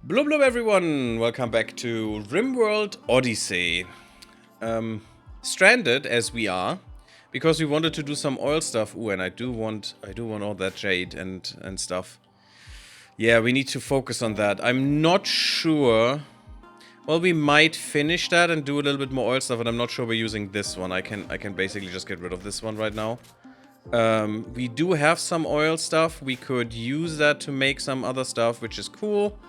Blub blub everyone, welcome back to RimWorld Odyssey. Stranded as we are, because we wanted to do some oil stuff. Ooh, and I do want all that jade and stuff. Yeah, we need to focus on that. I'm not sure. Well, we might finish that and do a little bit more oil stuff, and I'm not sure we're using this one. I can basically just get rid of this one right now. We do have some oil stuff. We could use that to make some other stuff, which is cool.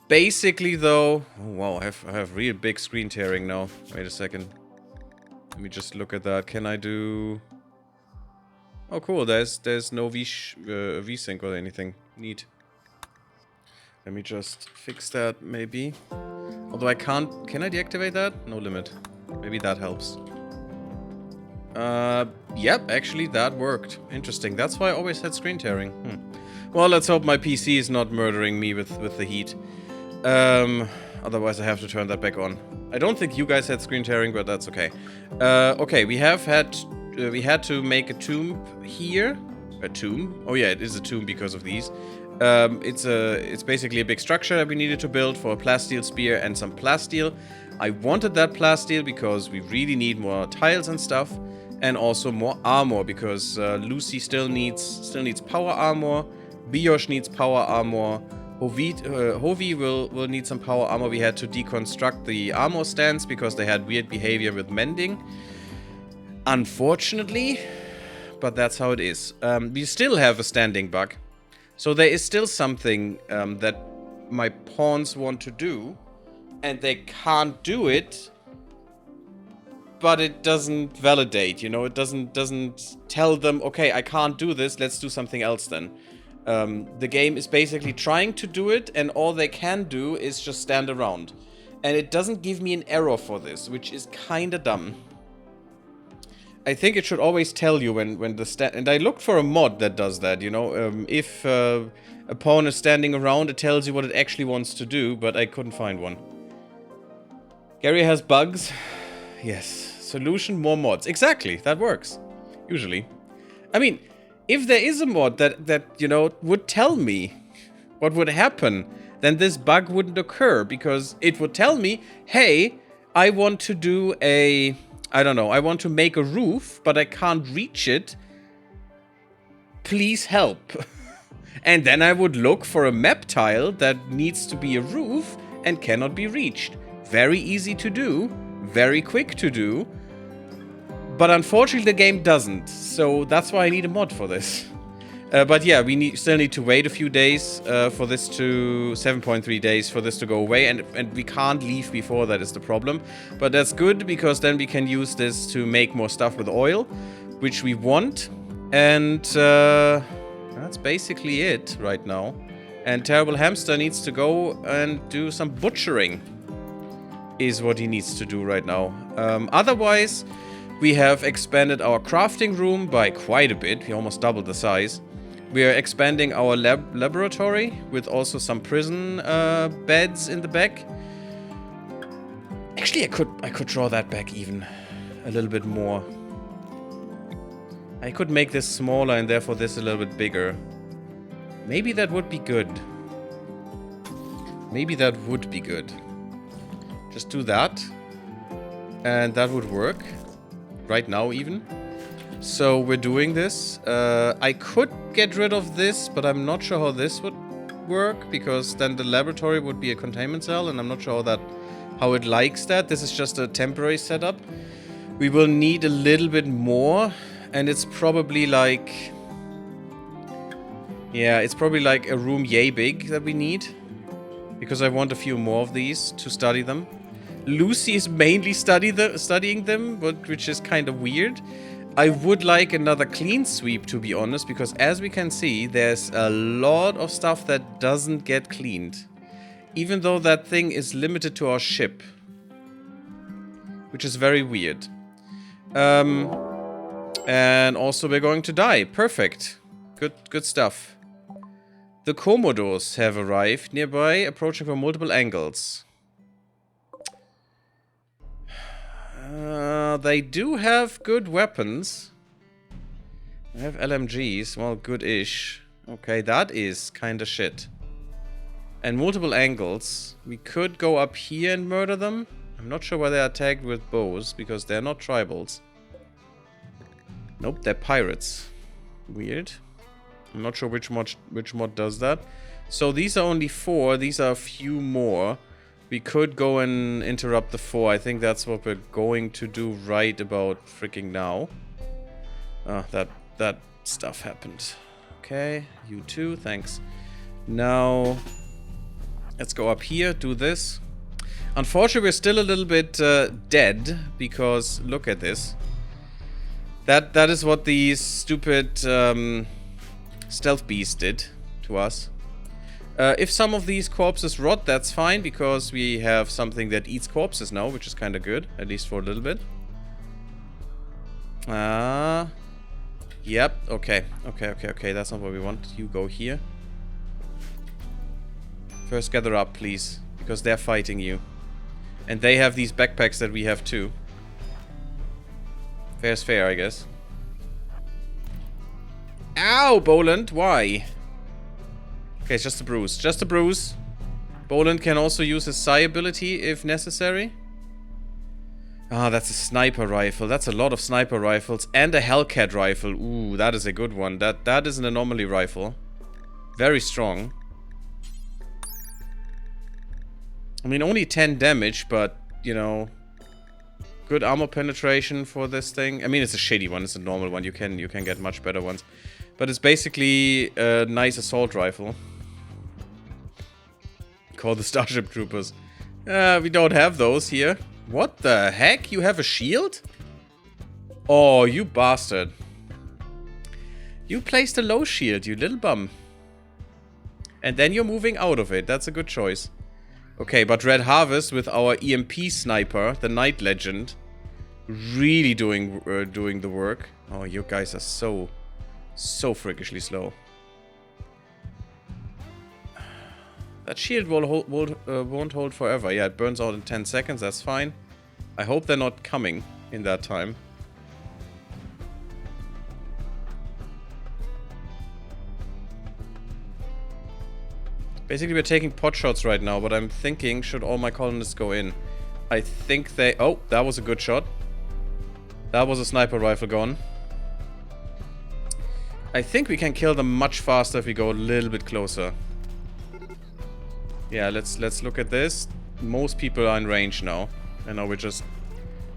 Basically, though... Oh, wow, I have real big screen tearing now. Wait a second. Let me just look at that. Can I do... Oh, cool. There's no VSync or anything. Neat. Let me just fix that, maybe. Although I can't... Can I deactivate that? No limit. Maybe that helps. Yep, actually, that worked. Interesting. That's why I always had screen tearing. Well, let's hope my PC is not murdering me with the heat. Otherwise I have to turn that back on. I don't think you guys had screen tearing, but that's okay. Okay, we had to make a tomb here. A tomb? Oh yeah, it is a tomb because of these. It's basically a big structure that we needed to build for a plasteel spear and some plasteel. I wanted that plasteel because we really need more tiles and stuff, and also more armor because Lucy still needs power armor. Biyosh needs power armor. Hovi will need some power armor. We had to deconstruct the armor stands because they had weird behavior with mending. Unfortunately, but that's how it is. We still have a standing bug. So there is still something that my pawns want to do, and they can't do it, but it doesn't validate, you know? It doesn't tell them, okay, I can't do this, let's do something else then. The game is basically trying to do it, and all they can do is just stand around. And it doesn't give me an error for this, which is kinda dumb. I think it should always tell you when the and I looked for a mod that does that, you know? If a pawn is standing around, it tells you what it actually wants to do, but I couldn't find one. Gary has bugs. Yes. Solution, more mods. Exactly, that works. Usually. I mean... If there is a mod that, you know, would tell me what would happen, then this bug wouldn't occur, because it would tell me, hey, I want to do a... I don't know, I want to make a roof, but I can't reach it. Please help. And then I would look for a map tile that needs to be a roof and cannot be reached. Very easy to do, very quick to do. But unfortunately, the game doesn't, so that's why I need a mod for this. But yeah, we still need to wait a few days for this to... 7.3 days for this to go away, and we can't leave before that is the problem. But that's good, because then we can use this to make more stuff with oil, which we want. And that's basically it right now. And Terrible Hamster needs to go and do some butchering, is what he needs to do right now. Otherwise... We have expanded our crafting room by quite a bit. We almost doubled the size. We are expanding our laboratory with also some prison beds in the back. Actually, I could draw that back even a little bit more. I could make this smaller and therefore this a little bit bigger. Maybe that would be good. Maybe that would be good. Just do that. And that would work. Right now even. So we're doing this. I could get rid of this, but I'm not sure how this would work, because then the laboratory would be a containment cell, and I'm not sure how it likes that. This is just a temporary setup. We will need a little bit more, and it's probably like... Yeah, it's probably like a room yay big that we need, because I want a few more of these to study them. Lucy is mainly studying them, which is kind of weird. I would like another clean sweep, to be honest, because as we can see, there's a lot of stuff that doesn't get cleaned. Even though that thing is limited to our ship. Which is very weird. And also we're going to die. Perfect. Good stuff. The Komodos have arrived nearby, approaching from multiple angles. They do have good weapons. They have LMGs. Well, good-ish. Okay, that is kinda shit. and multiple angles. We could go up here and murder them. I'm not sure why they are tagged with bows, because they're not tribals. Nope, they're pirates. Weird. I'm not sure which mod does that. So these are only 4. These are a few more. We could go and interrupt the 4. I think that's what we're going to do right about freaking now. That stuff happened. Okay, you too, thanks. Now, let's go up here, do this. Unfortunately, we're still a little bit dead, because look at this. That is what the stupid stealth beast did to us. If some of these corpses rot, that's fine, because we have something that eats corpses now, which is kind of good, at least for a little bit. Yep, okay, that's not what we want. You go here. First gather up, please, because they're fighting you. And they have these backpacks that we have too. Fair's fair, I guess. Ow, Boland, why? Okay, it's just a bruise. Just a bruise. Boland can also use his Psi ability if necessary. Ah, that's a sniper rifle. That's a lot of sniper rifles. And a Hellcat rifle. Ooh, that is a good one. That is an anomaly rifle. Very strong. I mean, only 10 damage, but, you know, good armor penetration for this thing. I mean, it's a shitty one. It's a normal one. You can get much better ones. But it's basically a nice assault rifle. Call the Starship Troopers. We don't have those here. What the heck? You have a shield? Oh, you bastard. You placed a low shield, you little bum. And then you're moving out of it. That's a good choice. Okay, but Red Harvest with our EMP sniper, the Night Legend, really doing the work. Oh, you guys are so freakishly slow. That shield won't hold forever. Yeah, it burns out in 10 seconds. That's fine. I hope they're not coming in that time. Basically, we're taking pot shots right now, but I'm thinking, should all my colonists go in? I think they... Oh, that was a good shot. That was a sniper rifle gone. I think we can kill them much faster if we go a little bit closer. Yeah, let's look at this. Most people are in range now. And now we're just...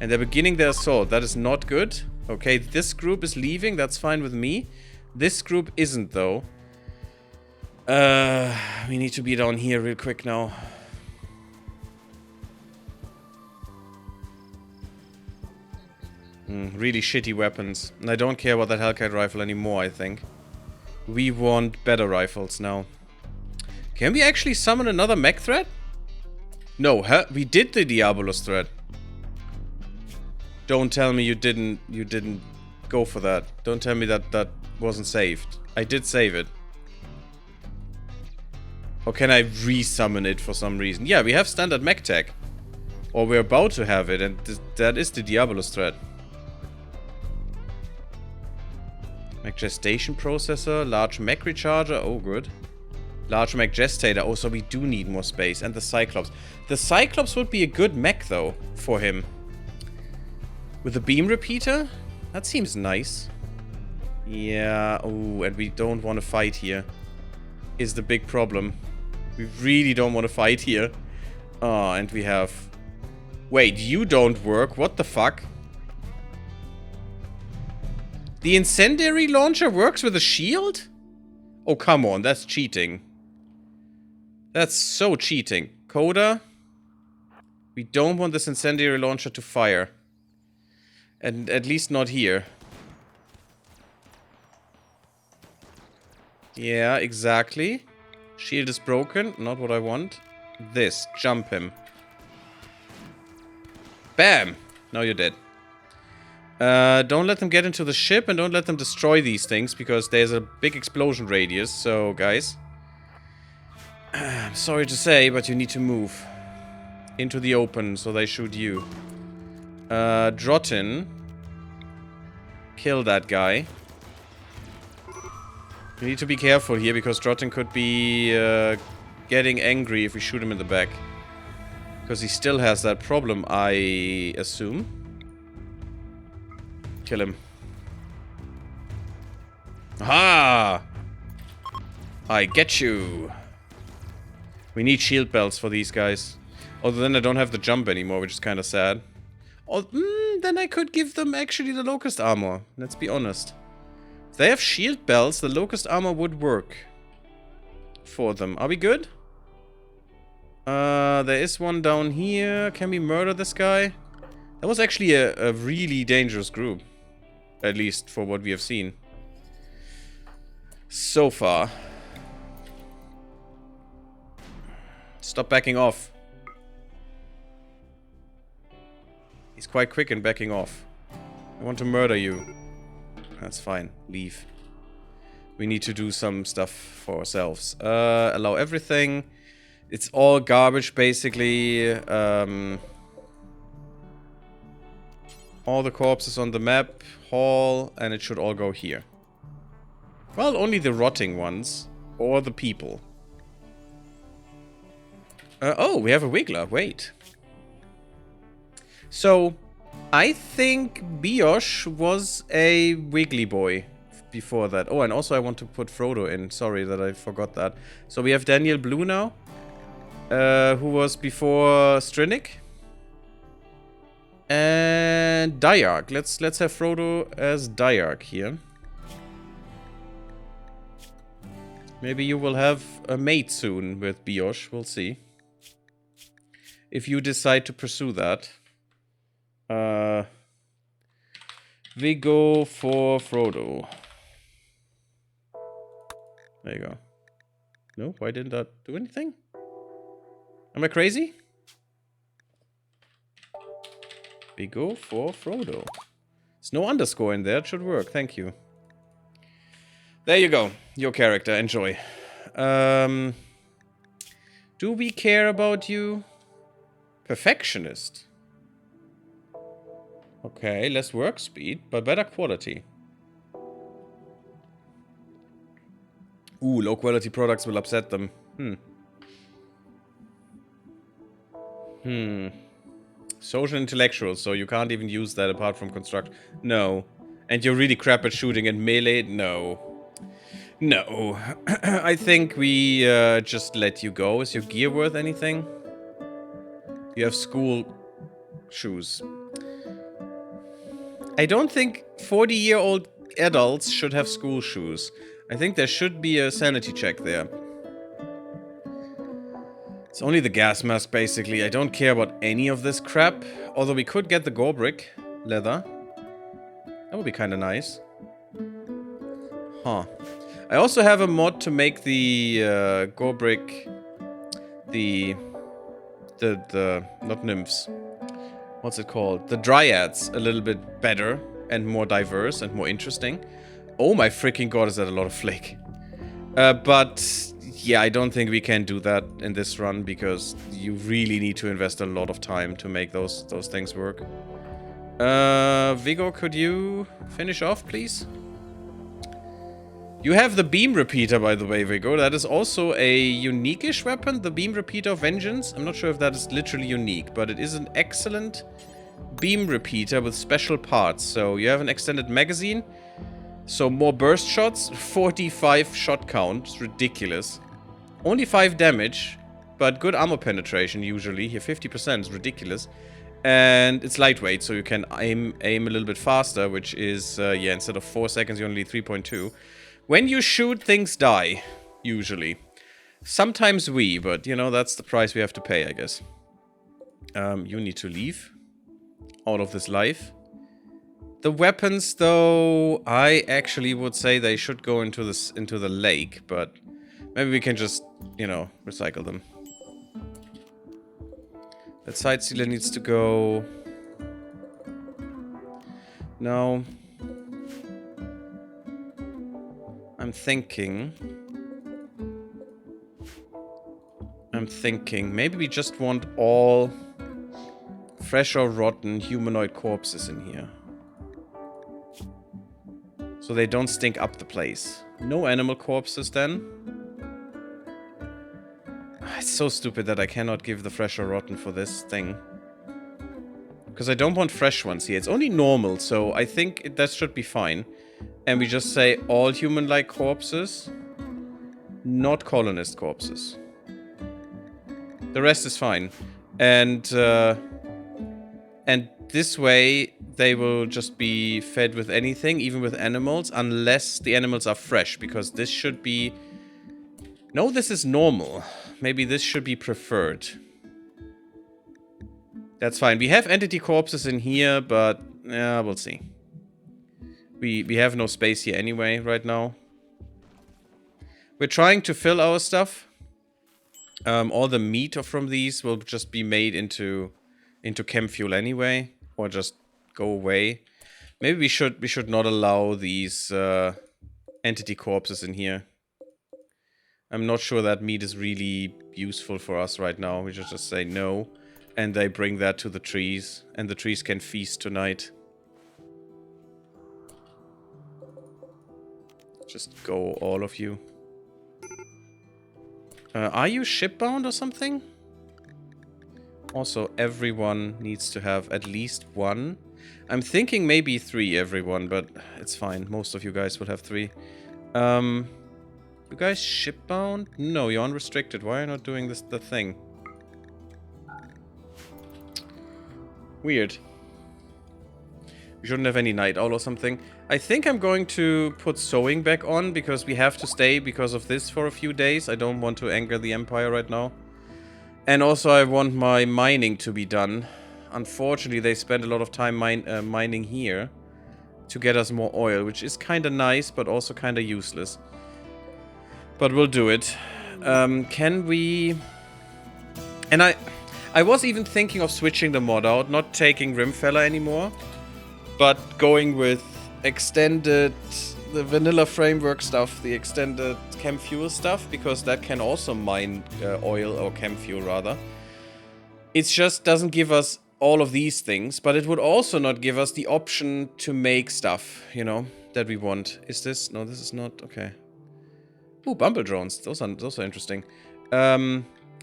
And they're beginning their assault. That is not good. Okay, this group is leaving. That's fine with me. This group isn't, though. We need to be down here real quick now. Really shitty weapons. And I don't care about that Hellcat rifle anymore, I think. We want better rifles now. Can we actually summon another mech threat? No, huh? We did the Diabolos threat. Don't tell me you didn't go for that. Don't tell me that wasn't saved. I did save it. Or can I re-summon it for some reason? Yeah, we have standard mech tech. Or we're about to have it, and that is the Diabolos threat. Mech gestation processor, large mech recharger, oh good. Large mech gestator, oh so we do need more space. And the Cyclops. The Cyclops would be a good mech though, for him. With the beam repeater? That seems nice. Yeah, oh, and we don't want to fight here. Is the big problem. We really don't want to fight here. Oh, and we have... Wait, you don't work? What the fuck? The incendiary launcher works with a shield? Oh, come on, that's cheating. That's so cheating. Coda? We don't want this incendiary launcher to fire. And at least not here. Yeah, exactly. Shield is broken. Not what I want. This. Jump him. Bam! Now you're dead. Don't let them get into the ship and don't let them destroy these things because there's a big explosion radius. So, guys. I'm sorry to say, but you need to move. Into the open so they shoot you. Drotin. Kill that guy. You need to be careful here because Drotin could be getting angry if we shoot him in the back. Because he still has that problem, I assume. Kill him. Aha! I get you. We need shield belts for these guys. Although then I don't have the jump anymore, which is kind of sad. Or, then I could give them actually the locust armor. Let's be honest. If they have shield belts, the locust armor would work for them. Are we good? There is one down here. Can we murder this guy? That was actually a really dangerous group. At least for what we have seen. So far. Stop backing off. He's quite quick in backing off. I want to murder you. That's fine. Leave. We need to do some stuff for ourselves. Allow everything. It's all garbage, basically. All the corpses on the map. Hall. And it should all go here. Well, only the rotting ones. Or the people. Oh, we have a Wiggler. Wait. So, I think Biosh was a Wiggly boy before that. Oh, and also I want to put Frodo in. Sorry that I forgot that. So we have Daniel Blue now. Who was before Strinnick. And Diark. Let's have Frodo as Diark here. Maybe you will have a mate soon with Biosh. We'll see. If you decide to pursue that. We go for Frodo. There you go. No, why didn't that do anything? Am I crazy? We go for Frodo. There's no underscore in there. It should work. Thank you. There you go. Your character. Enjoy. Do we care about you? Perfectionist. Okay, less work speed, but better quality. Ooh, low quality products will upset them. Social intellectual, so you can't even use that apart from construction. No. And you're really crap at shooting and melee? No. No. I think we just let you go. Is your gear worth anything? You have school shoes. I don't think 40-year-old adults should have school shoes. I think there should be a sanity check there. It's only the gas mask, basically. I don't care about any of this crap. Although we could get the Gorbrick leather. That would be kind of nice. Huh. I also have a mod to make the Gorbrick... The... Not nymphs. What's it called? The dryads a little bit better and more diverse and more interesting. Oh my freaking god, is that a lot of flake. But yeah, I don't think we can do that in this run because you really need to invest a lot of time to make those things work. Viggo, could you finish off, please? You have the beam repeater, by the way, Viggo. That is also a unique-ish weapon, the beam repeater of vengeance. I'm not sure if that is literally unique, but it is an excellent beam repeater with special parts. So you have an extended magazine, so more burst shots, 45 shot count. It's ridiculous. Only 5 damage, but good armor penetration usually. Here 50% is ridiculous. And it's lightweight, so you can aim a little bit faster, which is, yeah, instead of 4 seconds, you only need 3.2. When you shoot, things die, usually. Sometimes but, you know, that's the price we have to pay, I guess. You need to leave out of this life. The weapons, though, I actually would say they should go into the lake, but maybe we can just, you know, recycle them. That side sealer needs to go. No. I'm thinking, maybe we just want all fresh or rotten humanoid corpses in here. So they don't stink up the place. No animal corpses then. It's so stupid that I cannot give the fresh or rotten for this thing. Because I don't want fresh ones here. It's only normal, so I think that should be fine. And we just say all human-like corpses, not colonist corpses. The rest is fine. And this way, they will just be fed with anything, even with animals, unless the animals are fresh, because this should be... No, this is normal. Maybe this should be preferred. That's fine. We have entity corpses in here, but yeah, we'll see. We have no space here anyway right now. We're trying to fill our stuff. All the meat from these will just be made into chem fuel anyway, or just go away. Maybe we should not allow these entity corpses in here. I'm not sure that meat is really useful for us right now. We should just say no. And they bring that to the trees. And the trees can feast tonight. Just go, all of you. Are you shipbound or something? Also, everyone needs to have at least one. I'm thinking maybe 3, everyone, but it's fine. Most of you guys will have 3. You guys shipbound? No, you're unrestricted. Why are you not doing the thing? Weird. We shouldn't have any night owl or something. I think I'm going to put sewing back on because we have to stay because of this for a few days. I don't want to anger the Empire right now. And also I want my mining to be done. Unfortunately, they spend a lot of time mining here to get us more oil, which is kind of nice, but also kind of useless. But we'll do it. Can we... And I was even thinking of switching the mod out, not taking Rimfella anymore, but going with extended, the vanilla framework stuff, the extended chem fuel stuff, because that can also mine oil, or chem fuel rather. It just doesn't give us all of these things, but it would also not give us the option to make stuff, you know, that we want. Is this? No, this is not. Okay. Ooh, bumble drones. Those are interesting.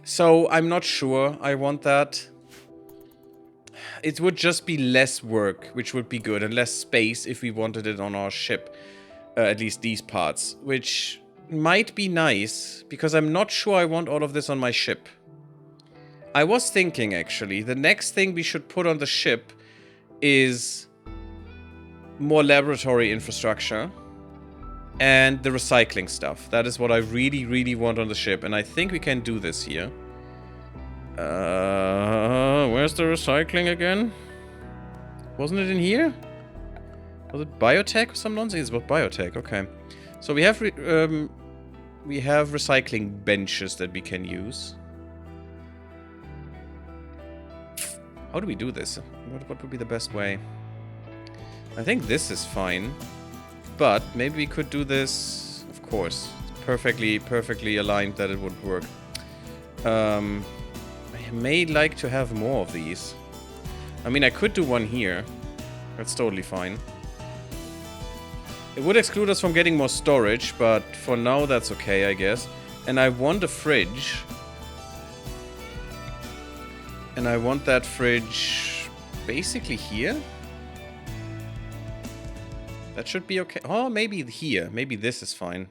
So I'm not sure I want that. It would just be less work, which would be good, and less space if we wanted it on our ship. At least these parts, which might be nice, because I'm not sure I want all of this on my ship. I was thinking, actually, the next thing we should put on the ship is more laboratory infrastructure and the recycling stuff. That is what I really, really want on the ship, and I think we can do this here. Where's the recycling again? Wasn't it in here? Was it biotech or some nonsense? It's about biotech, okay. So we have recycling benches that we can use. How do we do this? What would be the best way? I think this is fine. But maybe we could do this, of course. It's perfectly aligned that it would work. I may like to have more of these. I mean, I could do one here. That's totally fine. It would exclude us from getting more storage, but for now that's okay, I guess. And I want a fridge. And I want that fridge basically here. That should be okay. Oh, maybe here. Maybe this is fine.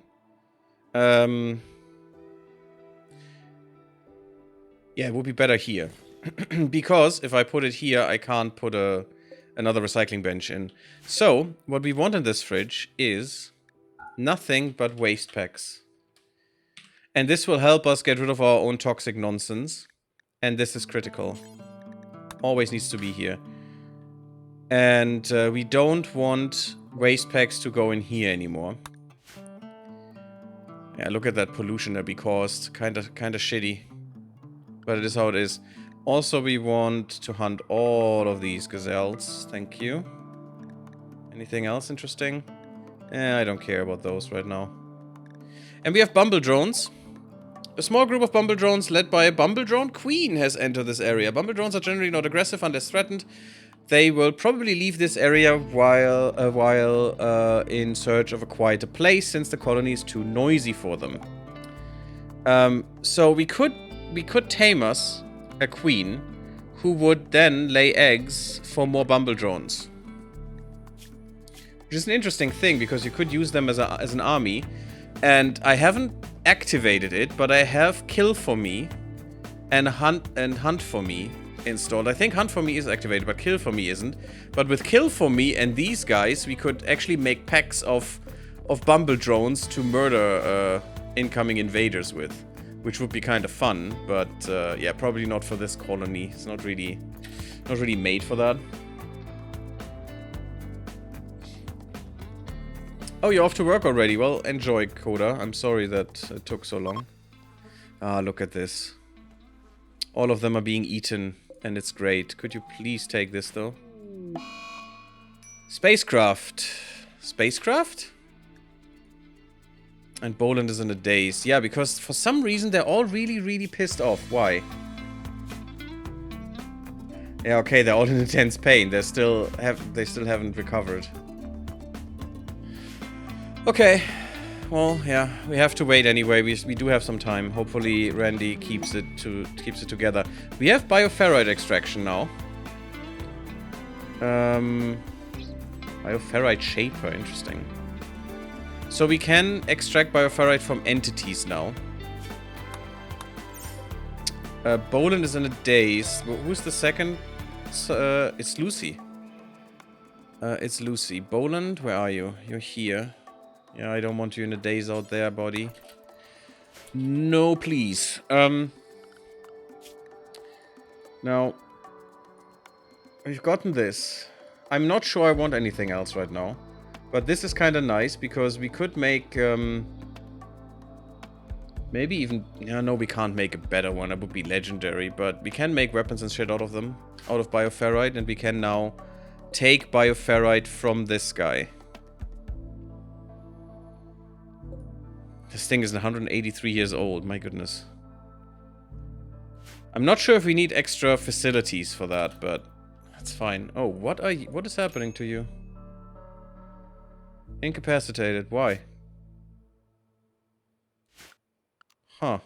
Yeah, it would be better here. Because if I put it here, I can't put another recycling bench in. So, what we want in this fridge is nothing but waste packs. And this will help us get rid of our own toxic nonsense. And this is critical. Always needs to be here. And we don't want waste packs to go in here anymore. Yeah, look at that pollution that we caused. Kinda shitty. But it is how it is. Also, we want to hunt all of these gazelles. Thank you. Anything else interesting? I don't care about those right now. And we have bumble drones. A small group of bumble drones led by a bumble drone queen has entered this area. Bumble drones are generally not aggressive unless threatened. They will probably leave this area while in search of a quieter place, since the colony is too noisy for them. So we could we could tame us a queen who would then lay eggs for more bumble drones. Which is an interesting thing, because you could use them as an army. And I haven't activated it, but I have Kill for Me and Hunt for Me installed. I think Hunt for Me is activated, but Kill for Me isn't. But with Kill for Me and these guys, we could actually make packs of bumble drones to murder incoming invaders with, which would be kind of fun. But yeah, probably not for this colony. It's not really made for that. Oh, you're off to work already. Well, enjoy, Coda. I'm sorry that it took so long. Ah, look at this. All of them are being eaten, and it's great. Could you please take this, though? Spacecraft. Spacecraft? And Boland is in a daze. Yeah, because for some reason they're all really pissed off. Why? Yeah, okay, they're all in intense pain. They still haven't recovered. Okay, well, yeah, we have to wait anyway. We do have some time. Hopefully, Randy keeps it together. We have bioferrite extraction now. Bioferrite shaper, interesting. So we can extract bioferrite from entities now. Boland is in a daze. Who's the second? It's Lucy. It's Lucy. Boland, where are you? You're here. Yeah, I don't want you in a daze out there, buddy. No, please. Now, we've gotten this. I'm not sure I want anything else right now. But this is kind of nice, because we could make, maybe even... Yeah, no, we can't make a better one. That would be legendary. But we can make weapons and shit out of them. Out of bioferrite. And we can now take bioferrite from this guy. This thing is 183 years old, my goodness. I'm not sure if we need extra facilities for that, but that's fine. Oh, what is happening to you? Incapacitated, why? Huh,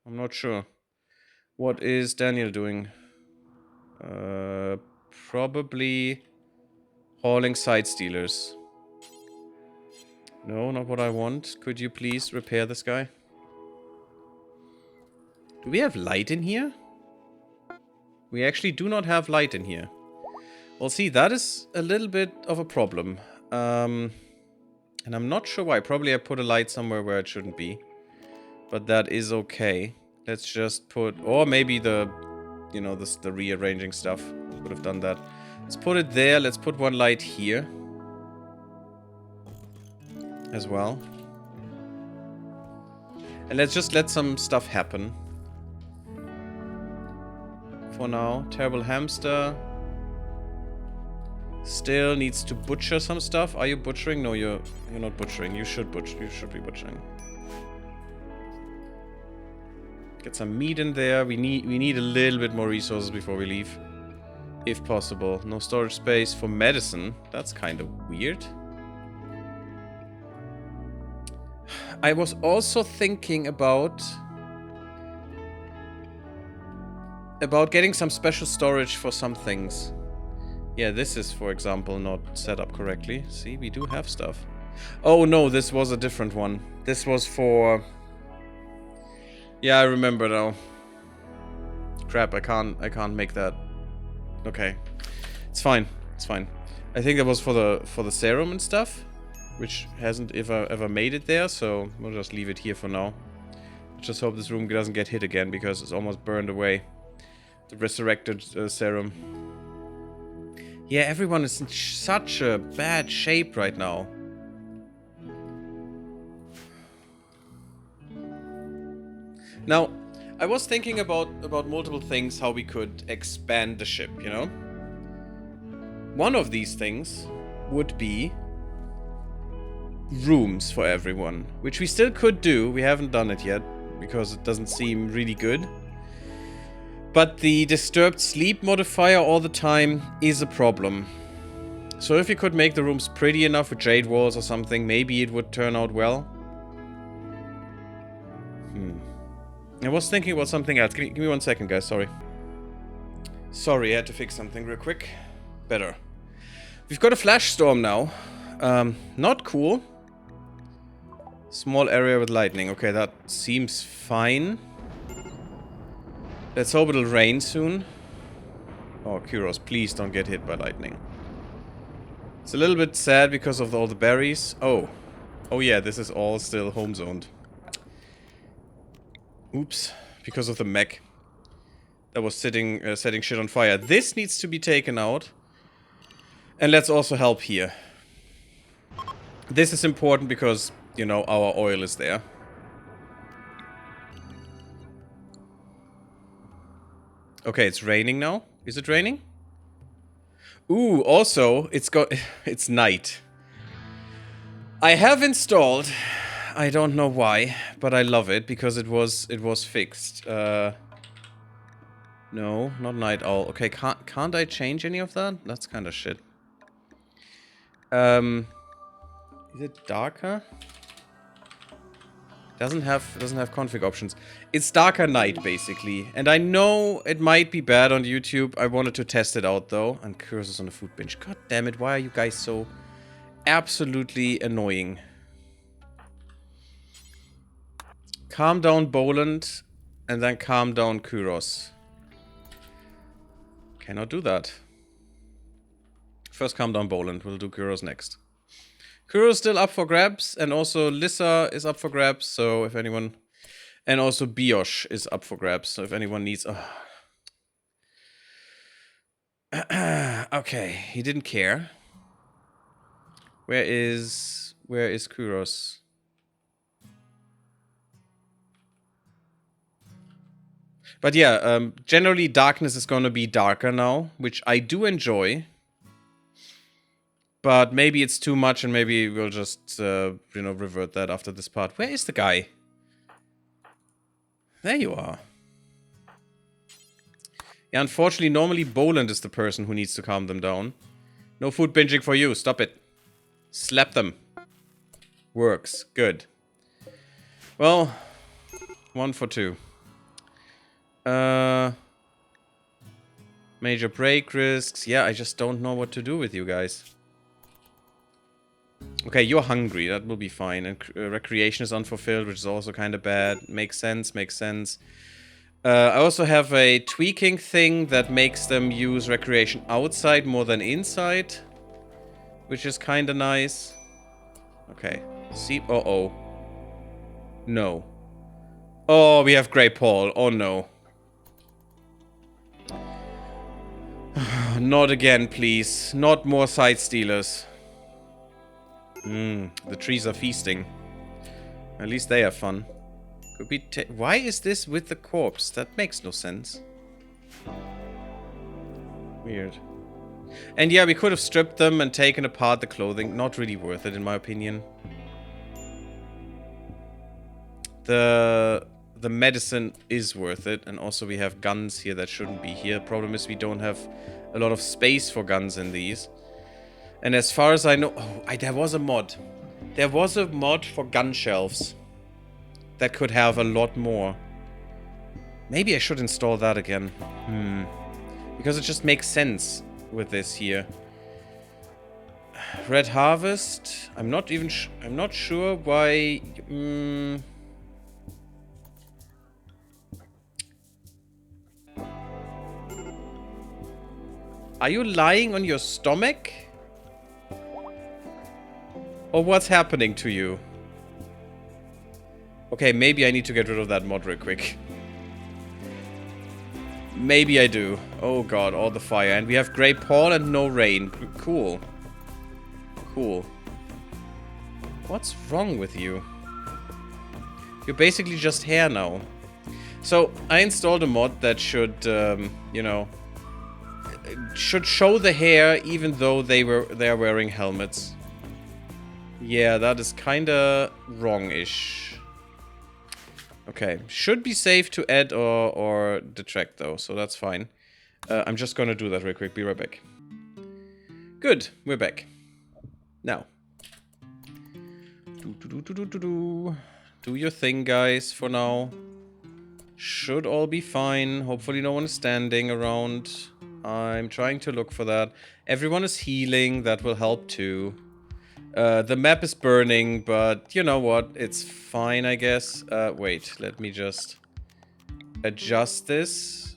I'm not sure. What is Daniel doing? Probably hauling side stealers. No, not what I want. Could you please repair this guy? Do we have light in here? We actually do not have light in here. Well, see, that is a little bit of a problem. And I'm not sure why. Probably I put a light somewhere where it shouldn't be. But that is okay. Let's just put... Or maybe the... You know, the rearranging stuff would have done that. Let's put it there. Let's put one light here. As well. And let's just let some stuff happen. For now. Terrible hamster. Still needs to butcher some stuff. Are you butchering? No, you're not butchering. You should butcher. You should be butchering. Get some meat in there. We need a little bit more resources before we leave. If possible. No storage space for medicine. That's kind of weird. I was also thinking about getting some special storage for some things. Yeah, this is, for example, not set up correctly. See, we do have stuff. Oh no, this was a different one. This was for... Yeah, I remember now. Crap, I can't make that. Okay. It's fine. It's fine. I think that was for the serum and stuff. Which hasn't ever made it there, so we'll just leave it here for now. Just hope this room doesn't get hit again, because it's almost burned away. The resurrected serum. Yeah, everyone is in such a bad shape right now. Now, I was thinking about multiple things, how we could expand the ship, you know? One of these things would be rooms for everyone, which we still could do. We haven't done it yet because it doesn't seem really good. But the disturbed sleep modifier all the time is a problem. So if you could make the rooms pretty enough with jade walls or something, maybe it would turn out well. I was thinking about something else. Give me 1 second, guys. Sorry. Sorry, I had to fix something real quick. Better. We've got a flash storm now. Not cool. Small area with lightning. Okay, that seems fine. Let's hope it'll rain soon. Oh, Kuros, please don't get hit by lightning. It's a little bit sad because of all the berries. Oh. Oh yeah, this is all still home zoned. Oops. Because of the mech that was setting shit on fire. This needs to be taken out. And let's also help here. This is important because, you know, our oil is there. Okay, it's raining now. Is it raining? Ooh, also, it's night. I have installed, I don't know why, but I love it because it was fixed. No, not night owl. Okay, can't I change any of that? That's kind of shit. Is it darker? Doesn't have config options. It's darker night, basically. And I know it might be bad on YouTube. I wanted to test it out, though. And cursors on the food bench. God damn it, why are you guys so absolutely annoying? Calm down, Boland. And then calm down, Kuros. Cannot do that. First calm down, Boland. We'll do Kuros next. Kuro's still up for grabs, and also Lissa is up for grabs, so if anyone... And also Biosh is up for grabs, so if anyone needs... Okay, he didn't care. Where is Kuros? But yeah, generally darkness is gonna be darker now, which I do enjoy. But maybe it's too much, and maybe we'll just, you know, revert that after this part. Where is the guy? There you are. Yeah, unfortunately, normally Boland is the person who needs to calm them down. No food binging for you. Stop it. Slap them. Works. Good. Well, 1 for 2. Major break risks. Yeah, I just don't know what to do with you guys. Okay, you're hungry. That will be fine. And recreation is unfulfilled, which is also kind of bad. Makes sense, makes sense. I also have a tweaking thing that makes them use recreation outside more than inside. Which is kind of nice. Okay. See? Uh-oh. No. Oh, we have Grey Paul. Oh, no. Not again, please. Not more side stealers. The trees are feasting. At least they have fun. Could be why is this with the corpse? That makes no sense. Weird. And yeah, we could have stripped them and taken apart the clothing. Not really worth it, in my opinion. The medicine is worth it. And also we have guns here that shouldn't be here. Problem is we don't have a lot of space for guns in these. And as far as I know... Oh, there was a mod. There was a mod for gun shelves. That could have a lot more. Maybe I should install that again. Because it just makes sense with this here. Red Harvest. I'm not even... I'm not sure why... Are you lying on your stomach? Or what's happening to you? Okay, maybe I need to get rid of that mod real quick. Maybe I do. Oh god, all the fire. And we have Grey Paul and no rain. Cool. Cool. What's wrong with you? You're basically just hair now. So, I installed a mod that should, you know... should show the hair even though they're wearing helmets. Yeah, that is kinda wrong-ish. Okay, should be safe to add or detract though, so that's fine. I'm just gonna do that real quick, be right back. Good, we're back. Now. Do your thing, guys, for now. Should all be fine. Hopefully no one is standing around. I'm trying to look for that. Everyone is healing. That will help too. The map is burning, but you know what? It's fine, I guess. Wait, let me just adjust this.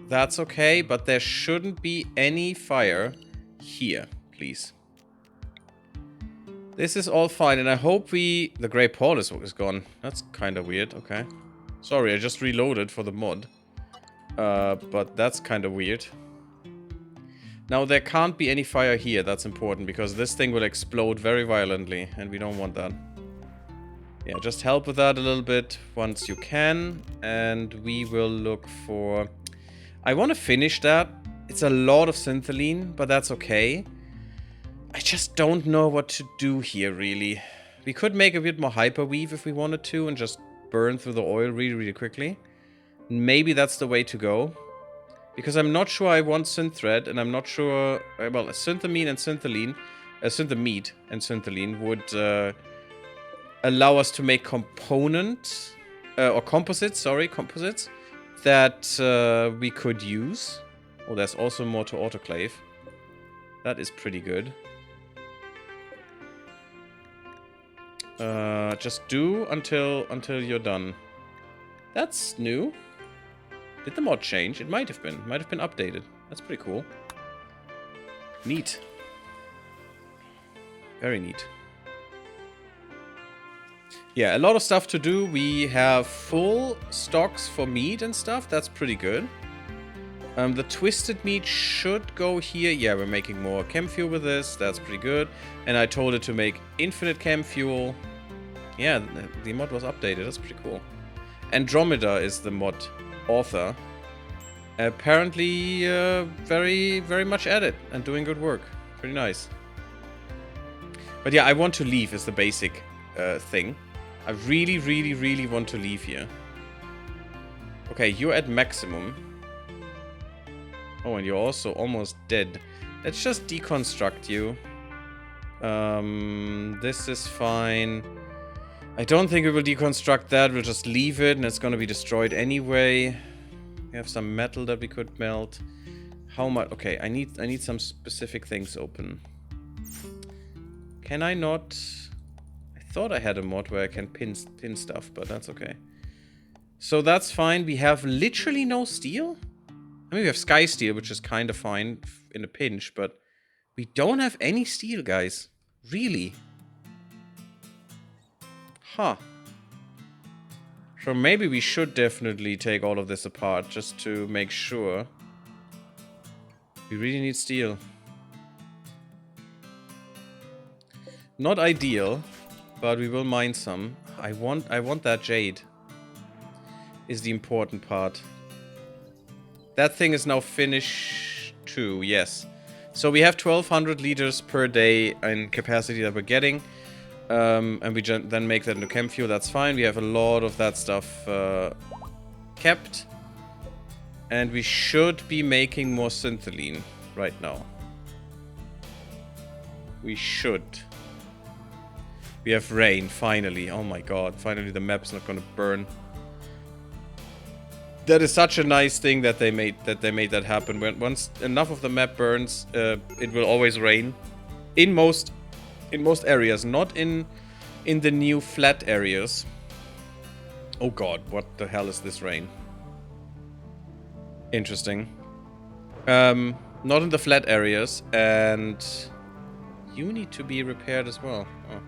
That's okay, but there shouldn't be any fire here, please. This is all fine, and I hope the Grey Paul is gone. That's kind of weird, okay. Sorry, I just reloaded for the mod. But that's kind of weird. Now, there can't be any fire here. That's important, because this thing will explode very violently, and we don't want that. Yeah, just help with that a little bit once you can, and we will look for... I want to finish that. It's a lot of syntholine, but that's okay. I just don't know what to do here, really. We could make a bit more hyperweave if we wanted to, and just burn through the oil really, really quickly. Maybe that's the way to go. Because I'm not sure I want synthread, and I'm not sure... Well, synthamine and syntholine... synthamide and syntholine would allow us to make components... or composites, sorry, composites. That we could use. Oh, there's also more to autoclave. That is pretty good. Just do until you're done. That's new. Did the mod change? It might have been. Might have been updated. That's pretty cool. Neat. Very neat. Yeah, a lot of stuff to do. We have full stocks for meat and stuff. That's pretty good. The twisted meat should go here. Yeah, we're making more chem fuel with this. That's pretty good. And I told it to make infinite chem fuel. Yeah, the mod was updated. That's pretty cool. Andromeda is the mod author. Apparently very, very much at it and doing good work. Pretty nice. But yeah, I want to leave is the basic thing. I really, really, really want to leave here. Okay, you're at maximum. Oh, and you're also almost dead. Let's just deconstruct you. This is fine. I don't think we will deconstruct that. We'll just leave it, and it's gonna be destroyed anyway. We have some metal that we could melt. How much? Okay, I need some specific things open. Can I not? I thought I had a mod where I can pin stuff, but that's okay. So that's fine. We have literally no steel. I mean, we have sky steel, which is kind of fine in a pinch, but we don't have any steel, guys. Really? Huh. So maybe we should definitely take all of this apart just to make sure. We really need steel. Not ideal, but we will mine some. I want that jade. Is the important part. That thing is now finished too, yes. So we have 1200 liters per day in capacity that we're getting. And we then make that into chem fuel, that's fine. We have a lot of that stuff kept. And we should be making more syntholine right now. We should. We have rain, finally. Oh my god, finally the map's not gonna burn. That is such a nice thing that they made that happen. Once enough of the map burns, it will always rain. In most areas, not in the new flat areas. Oh god, what the hell is this rain? Interesting. Not in the flat areas, and you need to be repaired as well. Oh.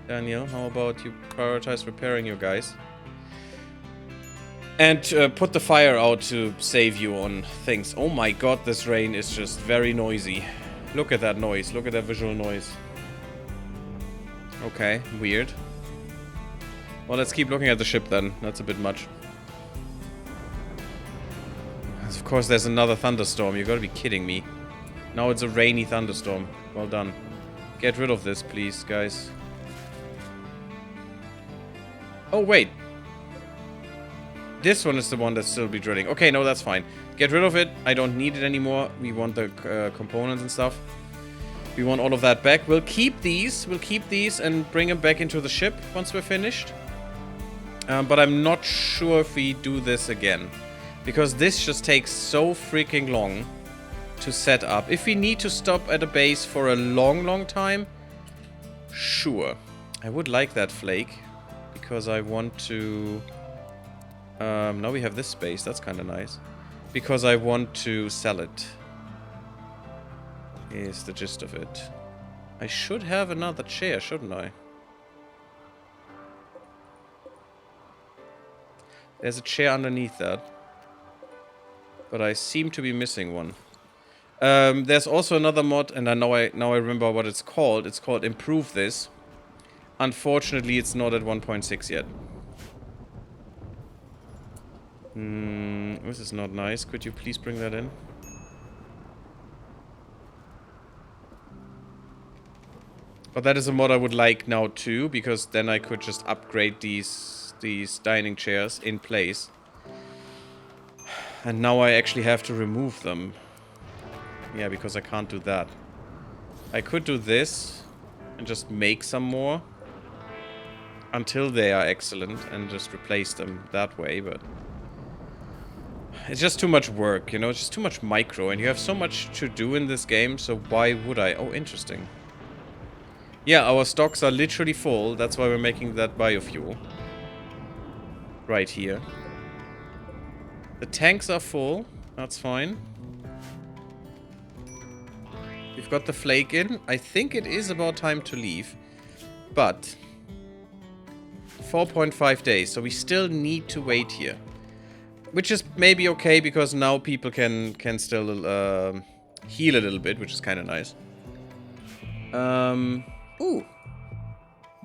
Daniel, how about you prioritize repairing your guys? And put the fire out to save you on things. Oh my god, this rain is just very noisy. Look at that noise. Look at that visual noise. Okay, weird. Well, let's keep looking at the ship then. That's a bit much. Of course, there's another thunderstorm. You gotta be kidding me. Now it's a rainy thunderstorm. Well done. Get rid of this, please, guys. Oh, wait. This one is the one that still be drilling. Okay, no, that's fine. Get rid of it. I don't need it anymore. We want the components and stuff. We want all of that back. We'll keep these. We'll keep these and bring them back into the ship once we're finished. But I'm not sure if we do this again. Because this just takes so freaking long to set up. If we need to stop at a base for a long time, sure. I would like that flake. Because I want to... now we have this space. That's kind of nice. Because I want to sell it. Is the gist of it. I should have another chair, shouldn't I? There's a chair underneath that. But I seem to be missing one. There's also another mod, and now I remember what it's called. It's called Improve This. Unfortunately, it's not at 1.6 yet. This is not nice. Could you please bring that in? But that is a mod I would like now too, because then I could just upgrade these dining chairs in place. And now I actually have to remove them. Yeah, because I can't do that. I could do this and just make some more until they are excellent and just replace them that way, but it's just too much work, you know, it's just too much micro, and you have so much to do in this game, so why would I? Oh, interesting. Yeah, our stocks are literally full, that's why we're making that biofuel. Right here. The tanks are full, that's fine. We've got the flake in. I think it is about time to leave. But 4.5 days, so we still need to wait here. Which is maybe okay, because now people can still heal a little bit, which is kind of nice. Ooh.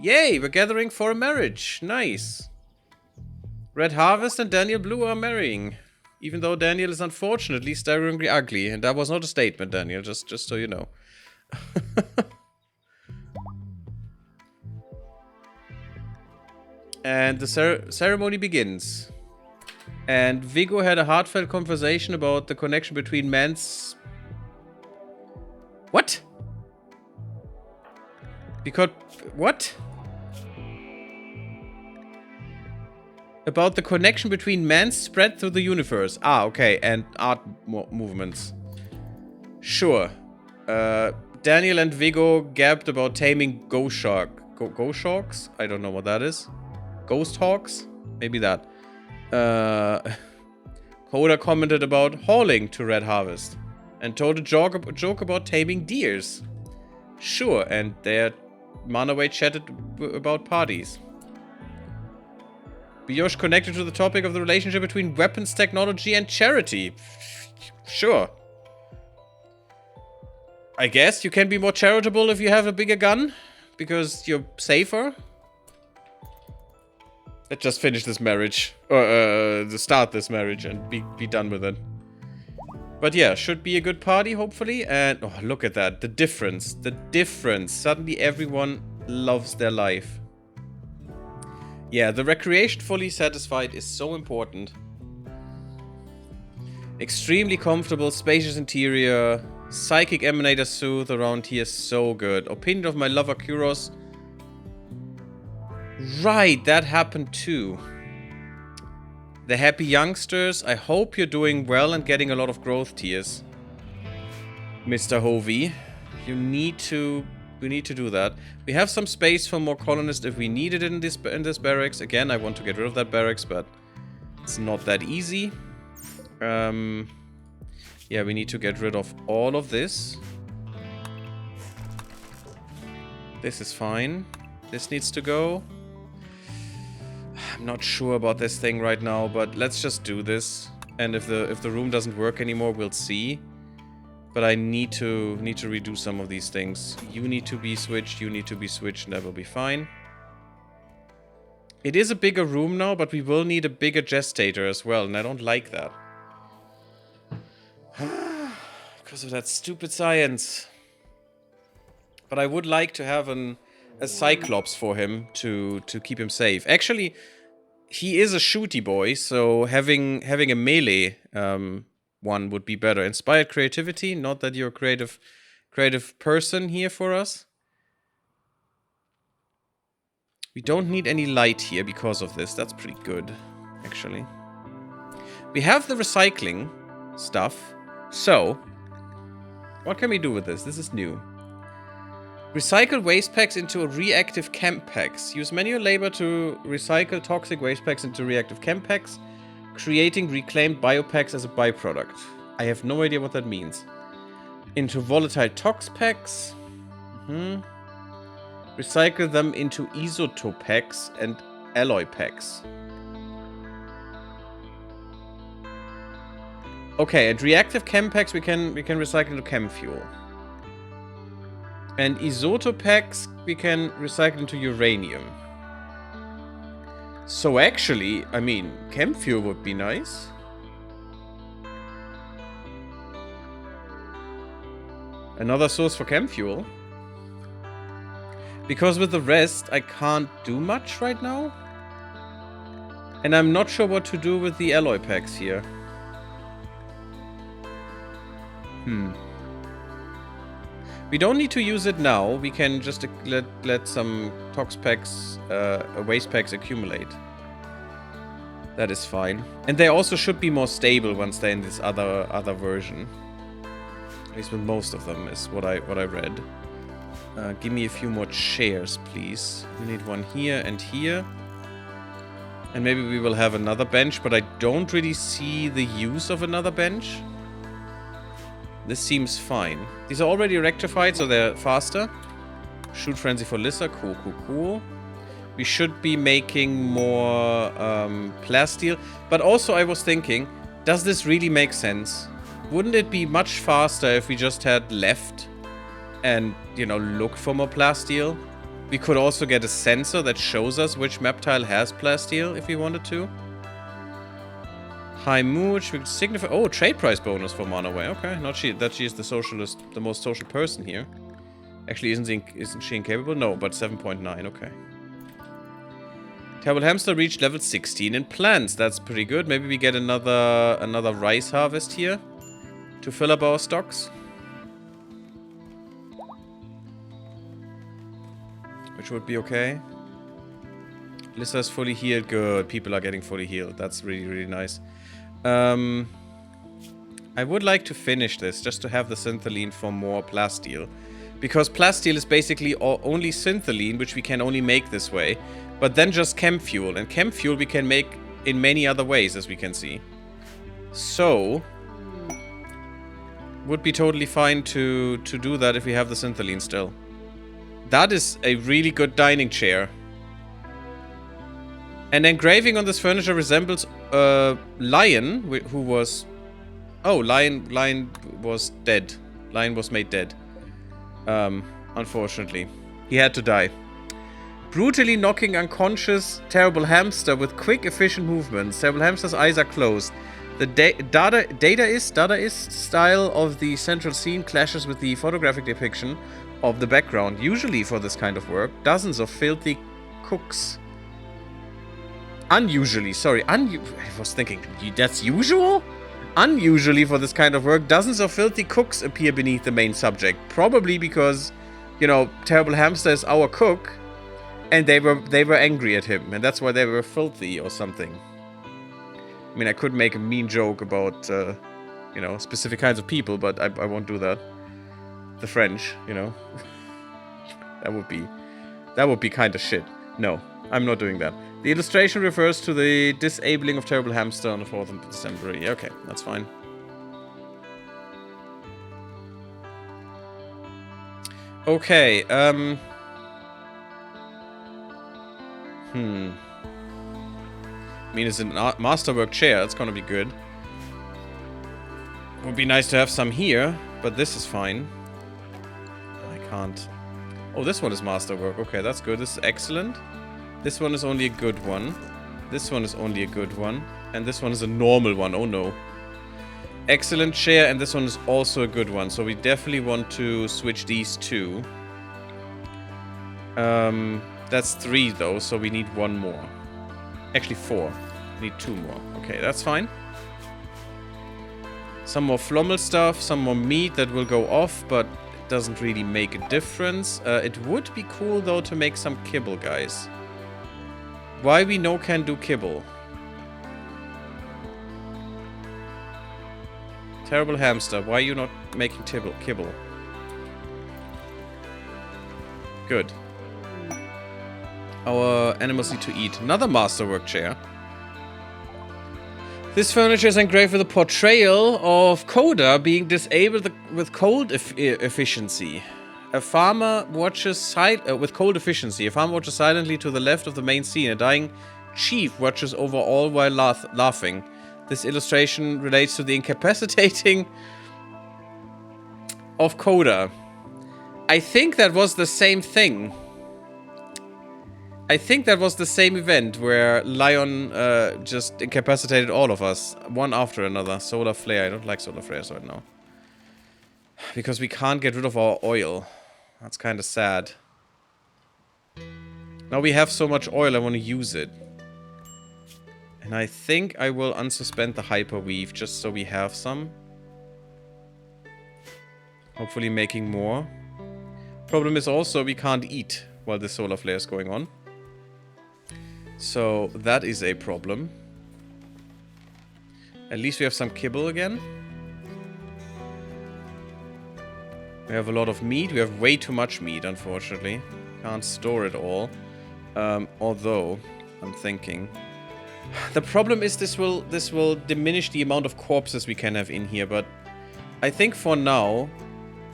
Yay, we're gathering for a marriage. Nice. Red Harvest and Daniel Blue are marrying. Even though Daniel is unfortunately staggeringly ugly. And that was not a statement, Daniel, just so you know. And the ceremony begins. And Viggo had a heartfelt conversation about the connection between man's... What? Because... What? About the connection between man's spread through the universe. Ah, okay. And art movements. Sure. Daniel and Viggo gabbed about taming ghost sharks? I don't know what that is. Ghost hawks? Maybe that. Coda commented about hauling to Red Harvest. And told a joke about taming deers. Sure, and their Manaway chatted about parties. Biyosh connected to the topic of the relationship between weapons technology and charity. Sure. I guess you can be more charitable if you have a bigger gun. Because you're safer. Let's just finish this marriage. Or start this marriage and be done with it. But yeah, should be a good party, hopefully. And oh, look at that. The difference. The difference. Suddenly everyone loves their life. Yeah, the recreation fully satisfied is so important. Extremely comfortable, spacious interior. Psychic Emanator Soothe around here, so good. Opinion of my lover Kuros. Right, that happened too. The happy youngsters, I hope you're doing well and getting a lot of growth tiers. Mr. Hovey. We need to do that. We have some space for more colonists if we need it in this barracks. Again, I want to get rid of that barracks, but it's not that easy. Yeah, we need to get rid of all of this. This is fine. This needs to go. I'm not sure about this thing right now, but let's just do this. And if the room doesn't work anymore, we'll see. But I need to redo some of these things. You need to be switched, you need to be switched, and that will be fine. It is a bigger room now, but we will need a bigger gestator as well, and I don't like that. Because of that stupid science. But I would like to have a Cyclops for him to keep him safe. Actually, he is a shooty boy, so having a melee one would be better. Inspired creativity, not that you're a creative person here for us. We don't need any light here because of this. That's pretty good, actually. We have the recycling stuff. So, what can we do with this? This is new. Recycle waste packs into reactive chem packs. Use manual labor to recycle toxic waste packs into reactive chem packs, creating reclaimed biopacks as a byproduct. I have no idea what that means. Into volatile tox packs. Recycle them into isotope packs and alloy packs. Okay, and reactive chem packs we can recycle into chem fuel. And isotope packs we can recycle into uranium. So actually, I mean, chem fuel would be nice. Another source for chem fuel. Because with the rest, I can't do much right now. And I'm not sure what to do with the alloy packs here. We don't need to use it now. We can just let some tox packs, waste packs accumulate. That is fine. And they also should be more stable once they're in this other version. At least with most of them is what I read. Give me a few more chairs, please. We need one here and here. And maybe we will have another bench, but I don't really see the use of another bench. This seems fine. These are already rectified, so they're faster. Shoot Frenzy for Lissa. Cool, cool, cool. We should be making more plasteel. But also I was thinking, does this really make sense? Wouldn't it be much faster if we just had left and, you know, looked for more plasteel? We could also get a sensor that shows us which map tile has plasteel if we wanted to. High mood, should signify... Oh, trade price bonus for Monoway. Okay, not she. That she is the socialist, the most social person here. Actually, isn't she incapable? No, but 7.9. Okay. Terrible Hamster reached level 16 in plants. That's pretty good. Maybe we get another rice harvest here to fill up our stocks. Which would be okay. Lissa's fully healed. Good. People are getting fully healed. That's really, really nice. I would like to finish this just to have the syntholine for more plasteel. Because plasteel is basically only syntholine, which we can only make this way. But then just chem fuel. And chem fuel we can make in many other ways, as we can see. So... would be totally fine to do that if we have the syntholine still. That is a really good dining chair. And engraving on this furniture resembles Lion, who was... Oh, Lion was dead. Lion was made dead. Unfortunately. He had to die. Brutally knocking unconscious Terrible Hamster with quick, efficient movements. Terrible Hamster's eyes are closed. The Dadaist style of the central scene clashes with the photographic depiction of the background. Usually for this kind of work, dozens of filthy cooks... Unusually, sorry, I was thinking, that's usual? Unusually for this kind of work, dozens of filthy cooks appear beneath the main subject. Probably because, you know, Terrible Hamster is our cook, and they were angry at him, and that's why they were filthy or something. I mean, I could make a mean joke about, you know, specific kinds of people, but I won't do that. The French, you know. That would be kind of shit. No, I'm not doing that. The illustration refers to the disabling of Terrible Hamster on the 4th of December. Yeah, okay, that's fine. Okay, I mean, it's a masterwork chair. It's gonna be good. Would be nice to have some here, but this is fine. I can't. Oh, this one is masterwork. Okay, that's good. This is excellent. This one is only a good one. This one is only a good one. And this one is a normal one. Oh no. Excellent chair, and this one is also a good one. So we definitely want to switch these two. That's 3 though, so we need 1 more. Actually 4. We need 2 more. Okay, that's fine. Some more flommel stuff, some more meat that will go off, but it doesn't really make a difference. It would be cool though to make some kibble, guys. Why we no can do kibble? Terrible hamster. Why are you not making kibble? Good. Our animals need to eat. Another masterwork chair. This furniture is engraved with a portrayal of Coda being disabled with cold efficiency. A farmer watches with cold efficiency. A farmer watches silently to the left of the main scene. A dying chief watches over all while laughing. This illustration relates to the incapacitating of Coda. I think that was the same thing. I think that was the same event where Lion just incapacitated all of us, one after another. Solar flare. I don't like solar flares right now. Because we can't get rid of our oil. That's kind of sad. Now we have so much oil, I want to use it. And I think I will unsuspend the hyperweave just so we have some. Hopefully making more. Problem is also we can't eat while the solar flare is going on. So that is a problem. At least we have some kibble again. We have a lot of meat. We have way too much meat, unfortunately. Can't store it all. Although, I'm thinking... The problem is this will diminish the amount of corpses we can have in here, but... I think for now...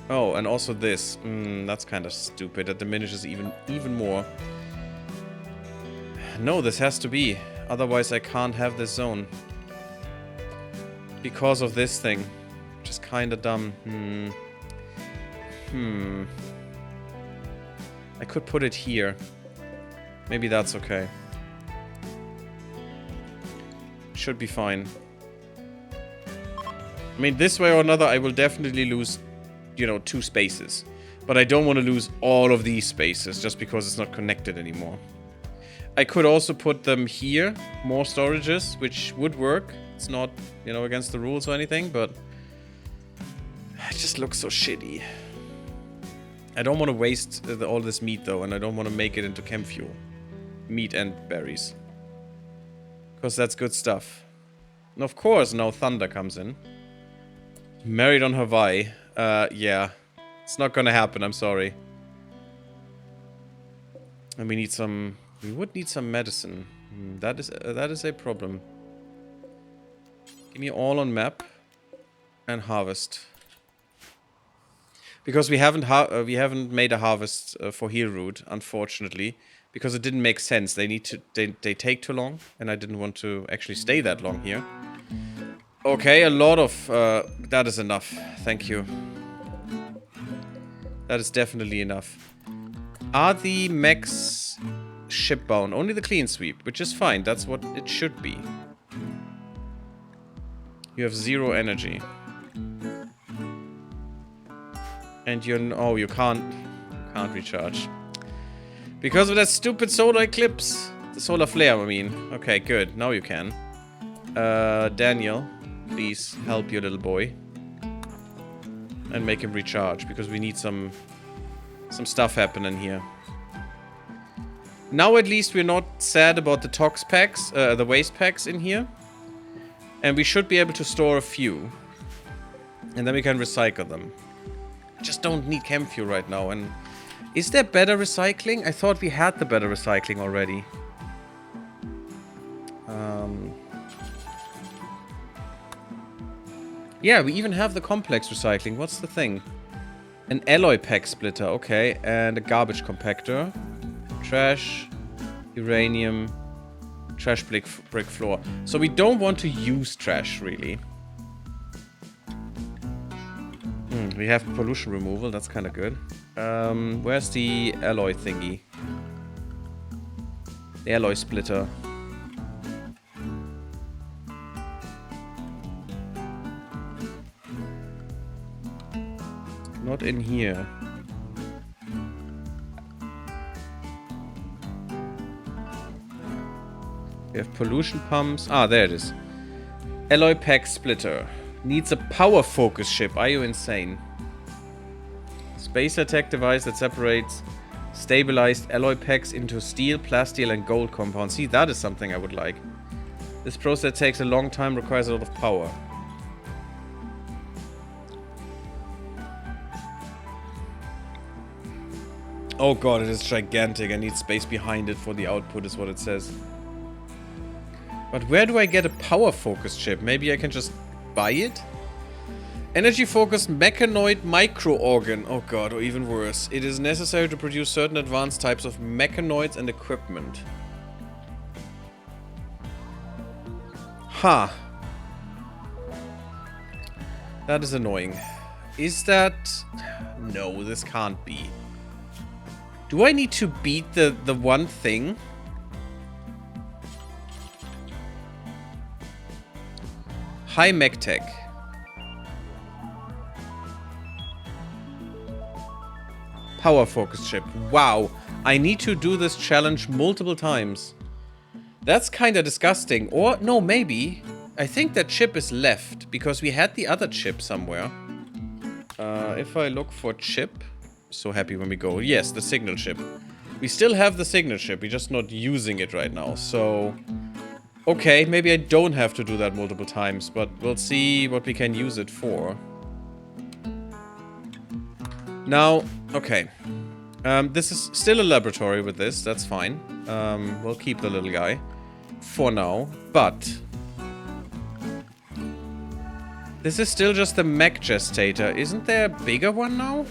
Oh, and also this. That's kind of stupid. That diminishes even more. No, this has to be. Otherwise, I can't have this zone. Because of this thing. Which is kind of dumb. I could put it here. Maybe that's okay. Should be fine. I mean, this way or another, I will definitely lose, you know, 2 spaces. But I don't want to lose all of these spaces just because it's not connected anymore. I could also put them here, more storages, which would work. It's not, you know, against the rules or anything, but it just looks so shitty. I don't want to waste all this meat, though, and I don't want to make it into chem fuel. Meat and berries. Because that's good stuff. And of course, now thunder comes in. Married on Hawaii. Yeah. It's not gonna happen, I'm sorry. And we need some... We would need some medicine. That is a problem. Give me all on map. And harvest. Because we haven't made a harvest for Heelroot, unfortunately. Because it didn't make sense. They take too long. And I didn't want to actually stay that long here. Okay, a lot of... that is enough. Thank you. That is definitely enough. Are the mechs shipbound? Only the clean sweep, which is fine. That's what it should be. You have 0 energy. And you're... Oh, you can't recharge. Because of that stupid solar eclipse. The solar flare, I mean. Okay, good. Now you can. Daniel, please help your little boy. And make him recharge, because we need some stuff happening here. Now at least we're not sad about the tox packs, the waste packs in here. And we should be able to store a few. And then we can recycle them. Just don't need chem fuel right now. And is there better recycling? I thought we had the better recycling already. Yeah, we even have the complex recycling. What's the thing? An alloy pack splitter, okay. And a garbage compactor. Trash, uranium, trash brick floor. So we don't want to use trash, really. We have pollution removal, that's kind of good. Where's the alloy thingy? The alloy splitter. Not in here. We have pollution pumps. Ah, there it is. Alloy pack splitter. Needs a power focus chip. Are you insane? Space attack device that separates Stabilized alloy packs into steel, plasteel, and gold compounds. See, that is something I would like. This process takes a long time, requires a lot of power. Oh god, it is gigantic. I need space behind it for the output, is what it says. But where do I get a power focus chip? Maybe I can just buy it? Energy focused mechanoid micro-organ. Oh god, or even worse. It is necessary to produce certain advanced types of mechanoids and equipment. Ha! That is annoying. Is that... No, this can't be. Do I need to beat the one thing? High mech tech. Power focus chip. Wow. I need to do this challenge multiple times. That's kind of disgusting. Or, no, maybe. I think that chip is left. Because we had the other chip somewhere. If I look for chip... So happy when we go. Yes, the signal chip. We still have the signal chip. We're just not using it right now. So... Okay, maybe I don't have to do that multiple times. But we'll see what we can use it for. Now, okay. This is still a laboratory with this. That's fine. We'll keep the little guy. For now. But... This is still just the mech gestator. Isn't there a bigger one now?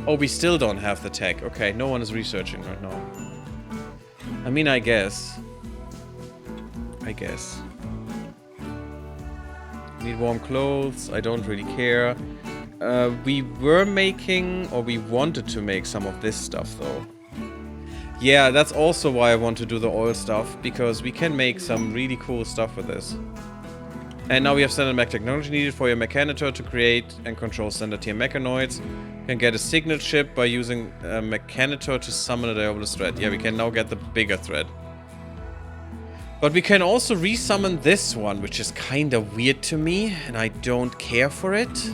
Oh, we still don't have the tech. Okay, no one is researching right now. I mean, I guess. Need warm clothes. I don't really care. We were making, or we wanted to make some of this stuff, though. Yeah, that's also why I want to do the oil stuff, because we can make some really cool stuff with this. And now we have standard mech technology needed for your mechanitor to create and control standard tier mechanoids. You can get a signal chip by using a mechanitor to summon a diabolus thread. Yeah, we can now get the bigger thread. But we can also resummon this one, which is kind of weird to me, and I don't care for it.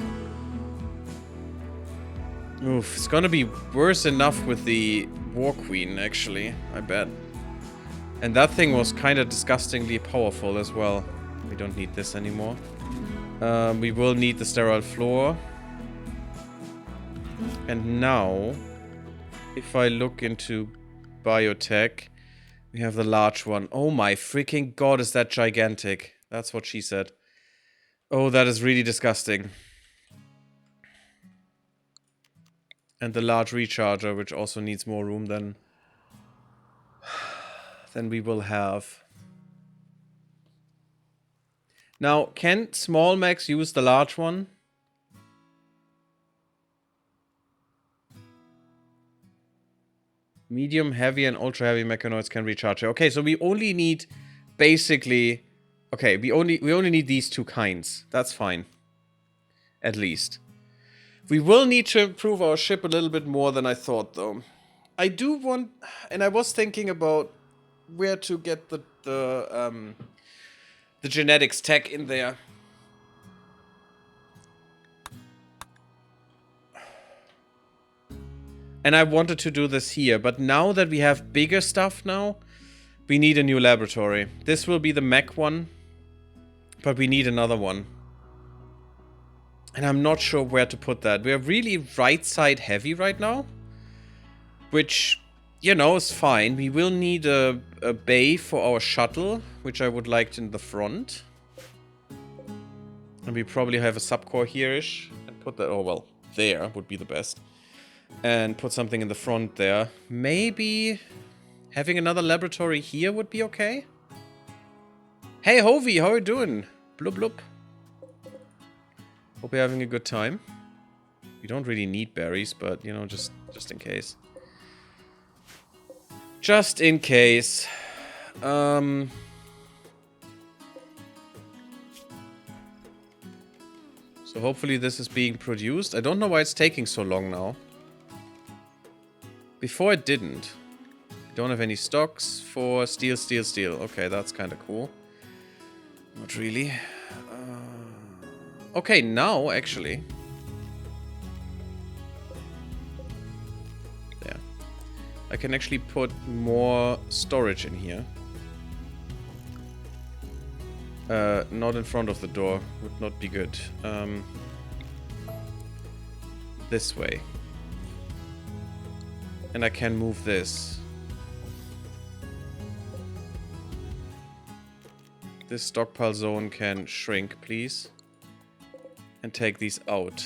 Oof, it's gonna be worse enough with the War Queen, actually, I bet. And that thing was kind of disgustingly powerful as well. We don't need this anymore. We will need the sterile floor. And now, if I look into biotech, we have the large one. Oh my freaking god, is that gigantic. That's what she said. Oh, that is really disgusting. And the large recharger, which also needs more room than we will have. Now, can small mechs use the large one? Medium, heavy, and ultra heavy mechanoids can recharge it. Okay, so we only need basically... Okay, we only need these two kinds. That's fine. At least. We will need to improve our ship a little bit more than I thought, though. I do want... And I was thinking about where to get the genetics tech in there. And I wanted to do this here, but now that we have bigger stuff now, we need a new laboratory. This will be the mech one, but we need another one. And I'm not sure where to put that. We're really right side heavy right now, which, you know, is fine. We will need a bay for our shuttle, which I would like in the front. And we probably have a subcore here-ish. And put that, oh well, there would be the best. And put something in the front there. Maybe having another laboratory here would be okay? Hey Hovey, how are you doing? Blub blub. Hope you're having a good time. We don't really need berries, but, you know, just in case. Just in case. So hopefully this is being produced. I don't know why it's taking so long now. Before it didn't. Don't have any stocks for steel. Okay, that's kind of cool. Not really. Okay, now, actually. I can actually put more storage in here. Not in front of the door. Would not be good. This way. And I can move this. This stockpile zone can shrink, please. And take these out.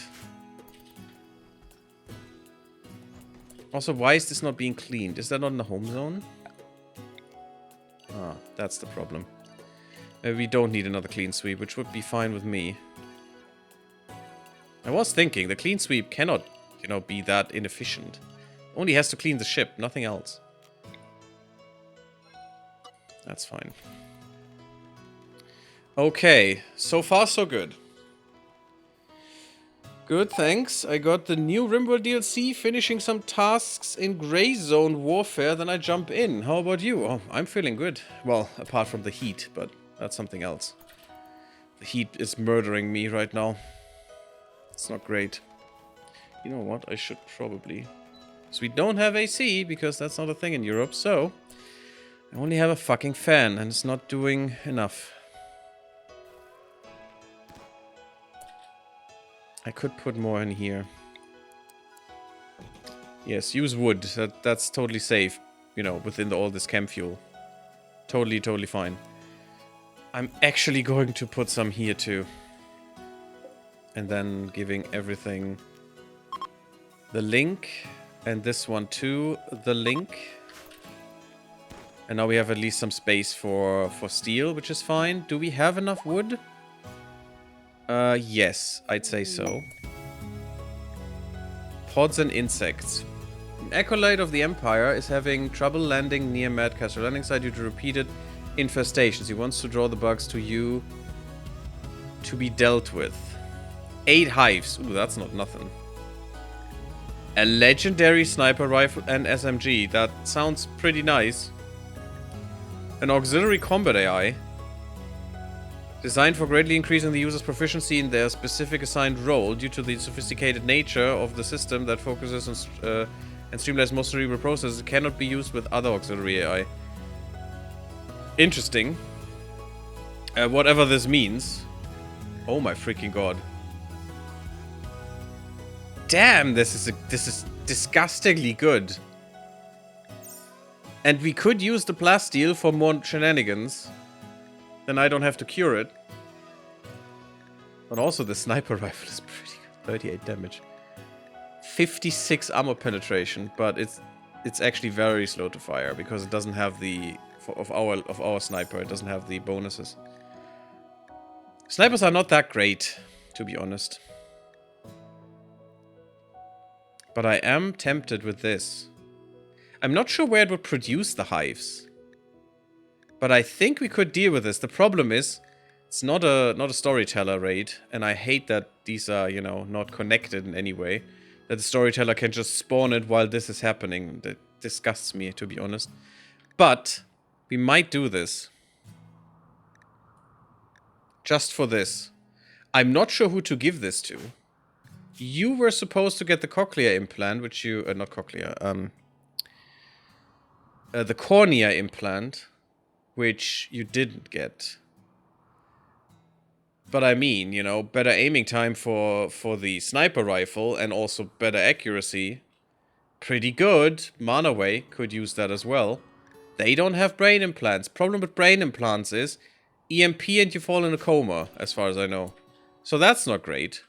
Also, why is this not being cleaned? Is that not in the home zone? Ah, that's the problem. We don't need another clean sweep, which would be fine with me. I was thinking, the clean sweep cannot, you know, be that inefficient. Only has to clean the ship, nothing else. That's fine. Okay, so far so good. Good, thanks. I got the new RimWorld DLC, finishing some tasks in Grey Zone Warfare, then I jump in. How about you? Oh, I'm feeling good. Well, apart from the heat, but that's something else. The heat is murdering me right now. It's not great. You know what? I should probably... So we don't have AC, because that's not a thing in Europe, so... I only have a fucking fan, and it's not doing enough. I could put more in here. Yes, use wood. That's totally safe. You know, within all this chem fuel. Totally fine. I'm actually going to put some here too. And then giving everything the link. And this one too, the link. And now we have at least some space for steel, which is fine. Do we have enough wood? Yes, I'd say so. Pods and insects. An acolyte of the Empire is having trouble landing near Mad Kestrel landing site due to repeated infestations. He wants to draw the bugs to you to be dealt with. 8 hives. Ooh, that's not nothing. A legendary sniper rifle and SMG. That sounds pretty nice. An auxiliary combat AI. Designed for greatly increasing the user's proficiency in their specific assigned role due to the sophisticated nature of the system that focuses on and streamlines most cerebral processes, it cannot be used with other auxiliary AI. Interesting. Whatever this means. Oh my freaking god. Damn, this is disgustingly good. And we could use the plasteel for more shenanigans. Then I don't have to cure it. But also the sniper rifle is pretty good. 38 damage. 56 armor penetration, but it's actually very slow to fire because it doesn't have the of our sniper, it doesn't have the bonuses. Snipers are not that great, to be honest. But I am tempted with this. I'm not sure where it would produce the hives. But I think we could deal with this. The problem is, it's not a storyteller raid, and I hate that these are, you know, not connected in any way. That the storyteller can just spawn it while this is happening. That disgusts me, to be honest. But we might do this. Just for this. I'm not sure who to give this to. You were supposed to get the cochlea implant, which you... not cochlea. The cornea implant, which you didn't get. But I mean, you know, better aiming time for the sniper rifle and also better accuracy. Pretty good. Manaway could use that as well. They don't have brain implants. Problem with brain implants is EMP and you fall in a coma, as far as I know. So that's not great.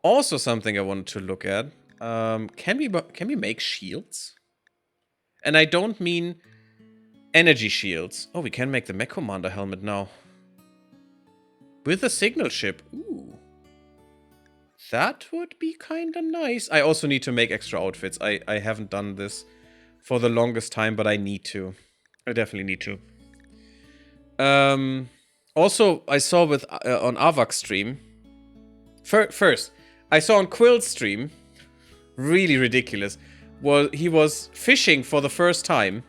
Also something I wanted to look at. Can we make shields? And I don't mean energy shields. Oh, we can make the Mech Commander helmet now. With a signal ship. Ooh. That would be kinda nice. I also need to make extra outfits. I haven't done this for the longest time, but I need to. I definitely need to. Also, I saw with on Avak's stream. First, I saw on Quill's stream. Really ridiculous. Well, he was fishing for the first time.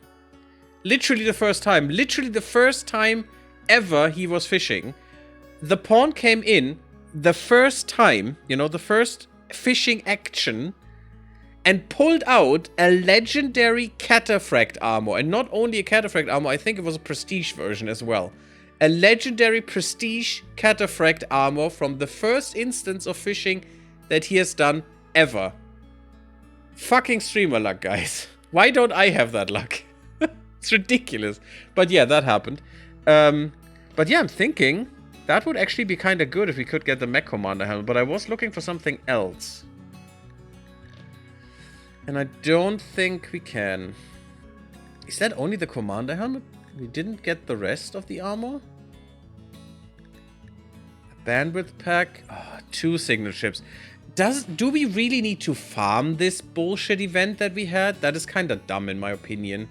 Literally the first time. Literally the first time ever he was fishing. The pawn came in the first time, you know, the first fishing action. and pulled out a legendary cataphract armor. And not only a cataphract armor, I think it was a prestige version as well. A legendary prestige cataphract armor from the first instance of fishing that he has done ever. Fucking streamer luck, guys. Why don't I have that luck? It's ridiculous. But yeah, that happened. But yeah, I'm thinking that would actually be kind of good if we could get the Mech Commander helmet. But I was looking for something else. And I don't think we can. Is that only the Commander helmet? We didn't get the rest of the armor? A bandwidth pack? Oh, 2 signal chips. Do we really need to farm this bullshit event that we had? That is kind of dumb in my opinion.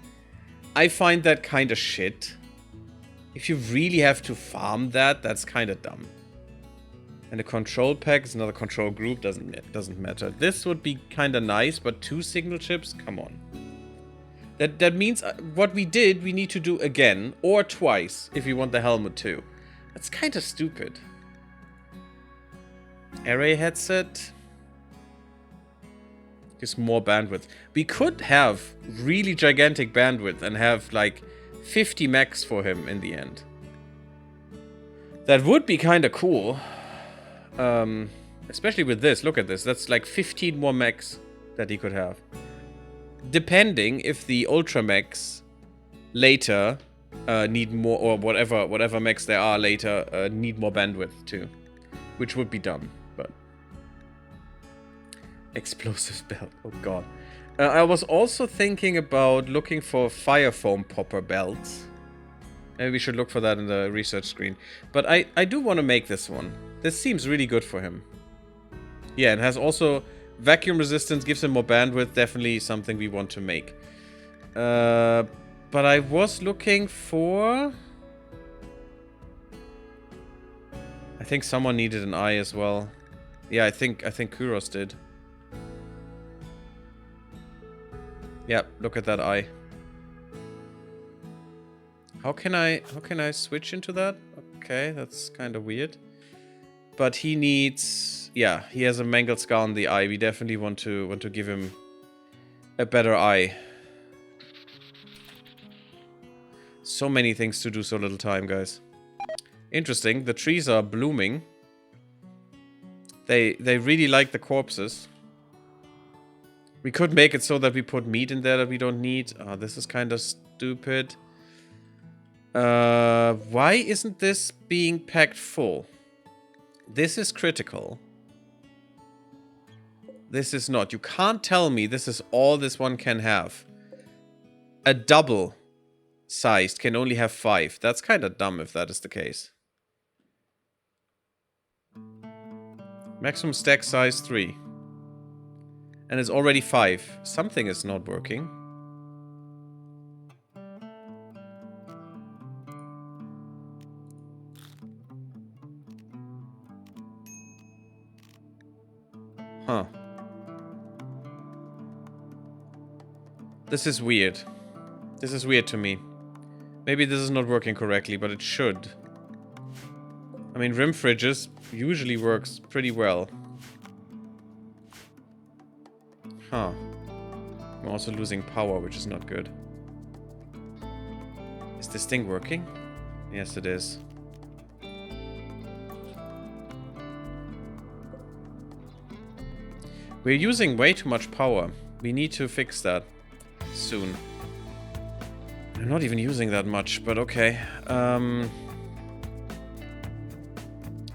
I find that kind of shit. If you really have to farm that, that's kind of dumb. And a control pack is another control group, doesn't matter. This would be kind of nice, but 2 signal chips? Come on. That means what we did, we need to do again, or twice, if we want the helmet too. That's kind of stupid. Array headset. Gives more bandwidth. We could have really gigantic bandwidth and have like 50 mechs for him in the end. That would be kind of cool. Especially with this. Look at this. That's like 15 more mechs that he could have. Depending if the Ultra mechs later need more, or whatever mechs there are later need more bandwidth too. Which would be dumb, but... Explosive belt. Oh god. I was also thinking about looking for fire foam popper belts. Maybe we should look for that in the research screen. But I do want to make this one. This seems really good for him. Yeah, it has also vacuum resistance, gives him more bandwidth. Definitely something we want to make. But I was looking for... I think someone needed an eye as well. Yeah, I think Kuros did. Yeah, look at that eye. How can I switch into that? Okay, that's kind of weird. But he needs... Yeah, he has a mangled scar on the eye. We definitely want to give him a better eye. So many things to do, so little time, guys. Interesting. The trees are blooming. They really like the corpses. We could make it so that we put meat in there that we don't need. Oh, this is kind of stupid. Why isn't this being packed full? This is critical. This is not. You can't tell me this is all this one can have. A double sized can only have 5. That's kind of dumb if that is the case. Maximum stack size 3. And it's already 5. Something is not working. Huh. This is weird. This is weird to me. Maybe this is not working correctly, but it should. I mean, rim fridges usually works pretty well. Huh. I'm also losing power, which is not good. Is this thing working? Yes, it is. We're using way too much power. We need to fix that soon. I'm not even using that much, but okay.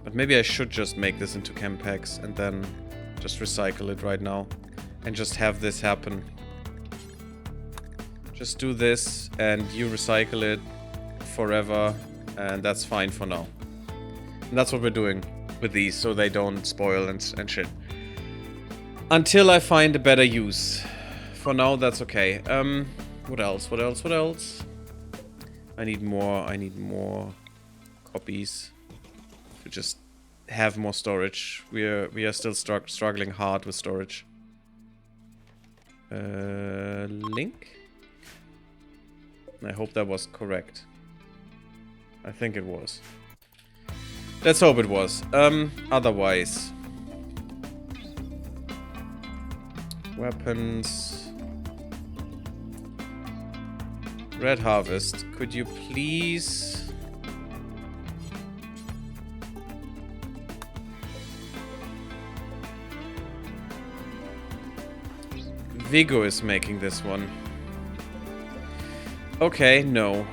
But maybe I should just make this into chem packs and then just recycle it right now. And just have this happen. Just do this and you recycle it forever. And that's fine for now. And that's what we're doing with these so they don't spoil and shit. Until I find a better use. For now, that's okay. What else? What else? What else? I need more copies to just have more storage. We are still struggling hard with storage. Link? I hope that was correct. I think it was. Let's hope it was. Otherwise... Weapons. Red Harvest. Could you please... Vigo is making this one. Okay, no.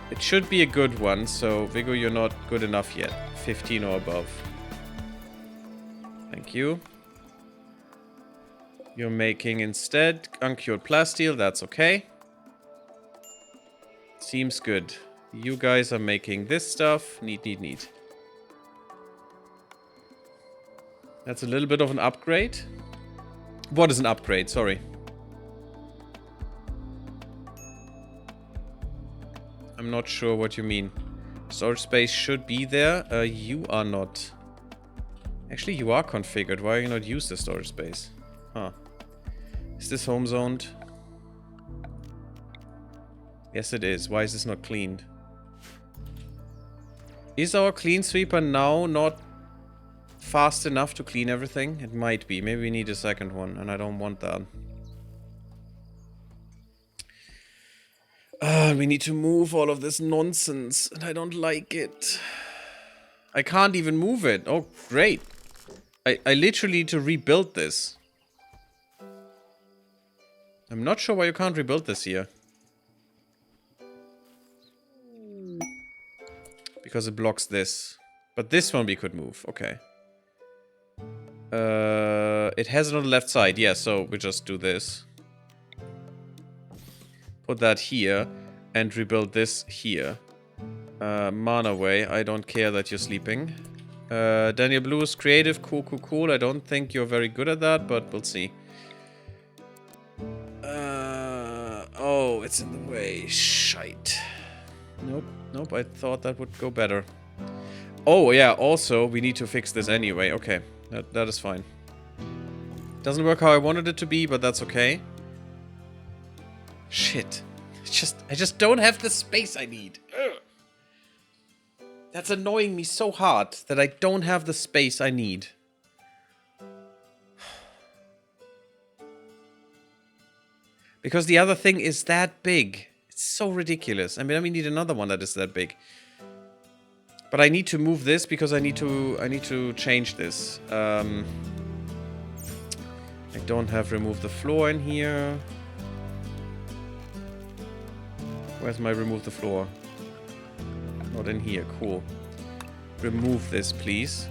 It should be a good one, so Vigo, you're not good enough yet. 15 or above. Thank you. You're making instead uncured plasteel, that's okay. Seems good. You guys are making this stuff. Neat. That's a little bit of an upgrade. What is an upgrade? Sorry. I'm not sure what you mean. Storage space should be there. You are not. Actually, you are configured. Why are you not use the storage space? Huh. Is this home zoned? Yes, it is. Why is this not cleaned? Is our clean sweeper now not fast enough to clean everything? It might be. Maybe we need a second one, and I don't want that. We need to move all of this nonsense, and I don't like it. I can't even move it. Oh, great. I literally need to rebuild this. I'm not sure why you can't rebuild this here. Because it blocks this. But this one we could move. Okay. It has it on the left side. Yeah, so we just do this. Put that here. And rebuild this here. Mana way. I don't care that you're sleeping. Daniel Blue is creative. Cool. I don't think you're very good at that, but we'll see. Oh, it's in the way. Shite. Nope. I thought that would go better. Oh, yeah. Also, we need to fix this anyway. Okay. That is fine. Doesn't work how I wanted it to be, but that's okay. Shit. I just don't have the space I need. Ugh. That's annoying me so hard that I don't have the space I need. Because the other thing is that big. It's so ridiculous. I mean, we need another one that is that big. But I need to move this because I need to change this. I don't have remove the floor in here. Where's my remove the floor? Not in here. Cool. Remove this, please.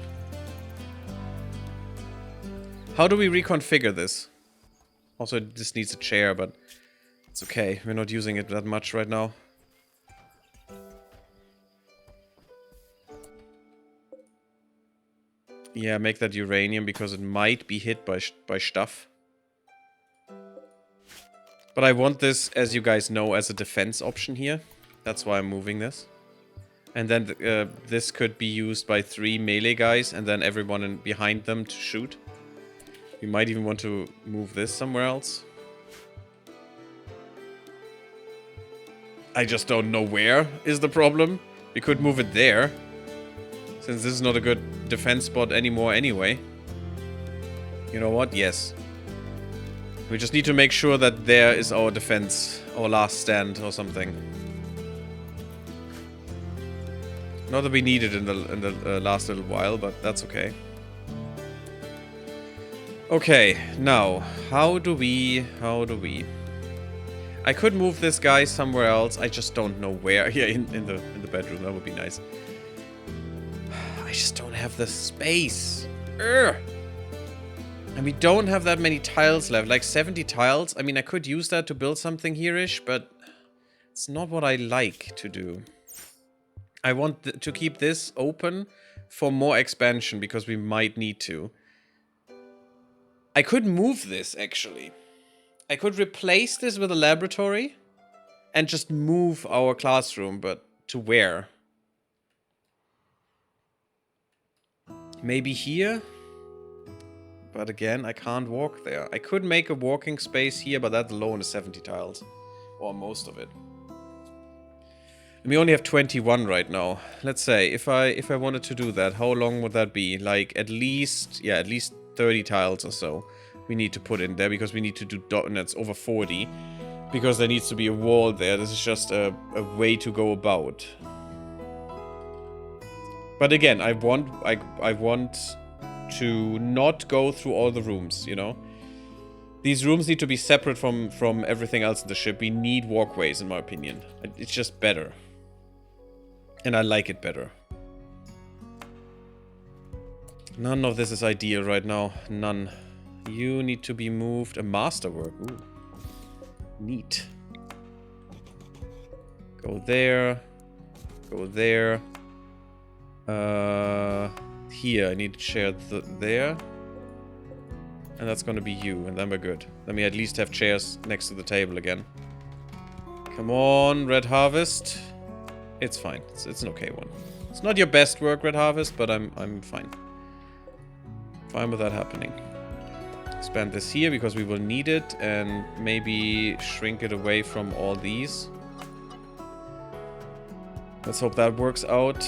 How do we reconfigure this? Also, this needs a chair, but it's okay. We're not using it that much right now. Yeah, make that uranium because it might be hit by stuff. But I want this, as you guys know, as a defense option here. That's why I'm moving this. And then this could be used by 3 melee guys and then everyone behind them to shoot. We might even want to move this somewhere else. I just don't know where is the problem. We could move it there. Since this is not a good defense spot anymore anyway. You know what? Yes. We just need to make sure that there is our defense. Our last stand or something. Not that we need it in the last little while, but that's okay. Okay, now, how do we... I could move this guy somewhere else, I just don't know where. Yeah, in the bedroom, that would be nice. I just don't have the space. Urgh. And we don't have that many tiles left, like 70 tiles. I mean, I could use that to build something here-ish, but it's not what I like to do. I want to keep this open for more expansion, because we might need to. I could move this, actually. I could replace this with a laboratory and just move our classroom, but to where? Maybe here? But again, I can't walk there. I could make a walking space here, but that alone is 70 tiles. Or most of it. And we only have 21 right now. Let's say, if I wanted to do that, how long would that be? Like, at least 30 tiles or so we need to put in there because we need to do that's over 40 because there needs to be a wall there. This is just a way to go about. But again, I want to not go through all the rooms, you know? These rooms need to be separate from everything else in the ship. We need walkways, in my opinion. It's just better. And I like it better. None of this is ideal right now. None. You need to be moved. A masterwork. Ooh. Neat. Go there. Go there. Here. I need to share there. And that's gonna be you, and then we're good. Let me at least have chairs next to the table again. Come on, Red Harvest. It's fine. It's an okay one. It's not your best work, Red Harvest, but I'm fine. Fine with that happening. Expand this here because we will need it, and maybe shrink it away from all these. Let's hope that works out.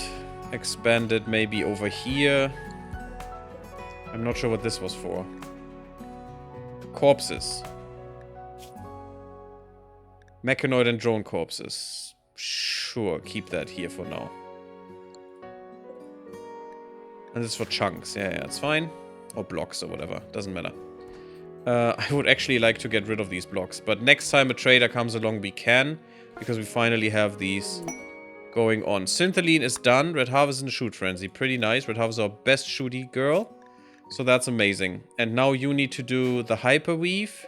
Expand it maybe over here. I'm not sure what this was for. Corpses. Mechanoid and drone corpses. Sure, keep that here for now. And this is for chunks. Yeah, it's fine. Or blocks or whatever. Doesn't matter. I would actually like to get rid of these blocks. But next time a trader comes along, we can. Because we finally have these going on. Syntholine is done. Red Harvest in a shoot frenzy. Pretty nice. Red Harvest is our best shooty girl. So that's amazing. And now you need to do the hyperweave.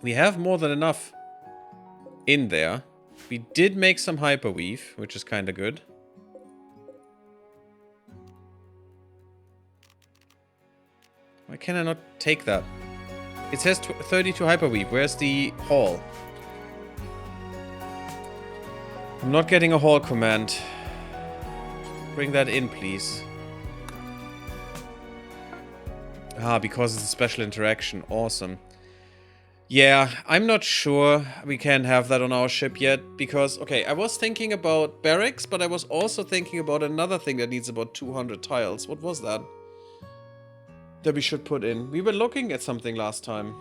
We have more than enough in there. We did make some hyperweave, which is kind of good. Why can I not take that? It says 32 hyperweave. Where's the hall? I'm not getting a hall command. Bring that in, please. Ah, because it's a special interaction. Awesome. Yeah, I'm not sure we can have that on our ship yet. Because, okay, I was thinking about barracks, but I was also thinking about another thing that needs about 200 tiles. What was that? That we should put in. We were looking at something last time.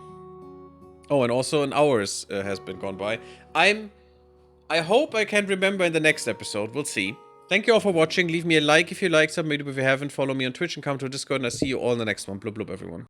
Oh, and also an hour has been gone by. I hope I can remember in the next episode. We'll see. Thank you all for watching. Leave me a like if you liked, submit if you haven't. Follow me on Twitch and come to Discord, and I'll see you all in the next one. Blub blub, everyone.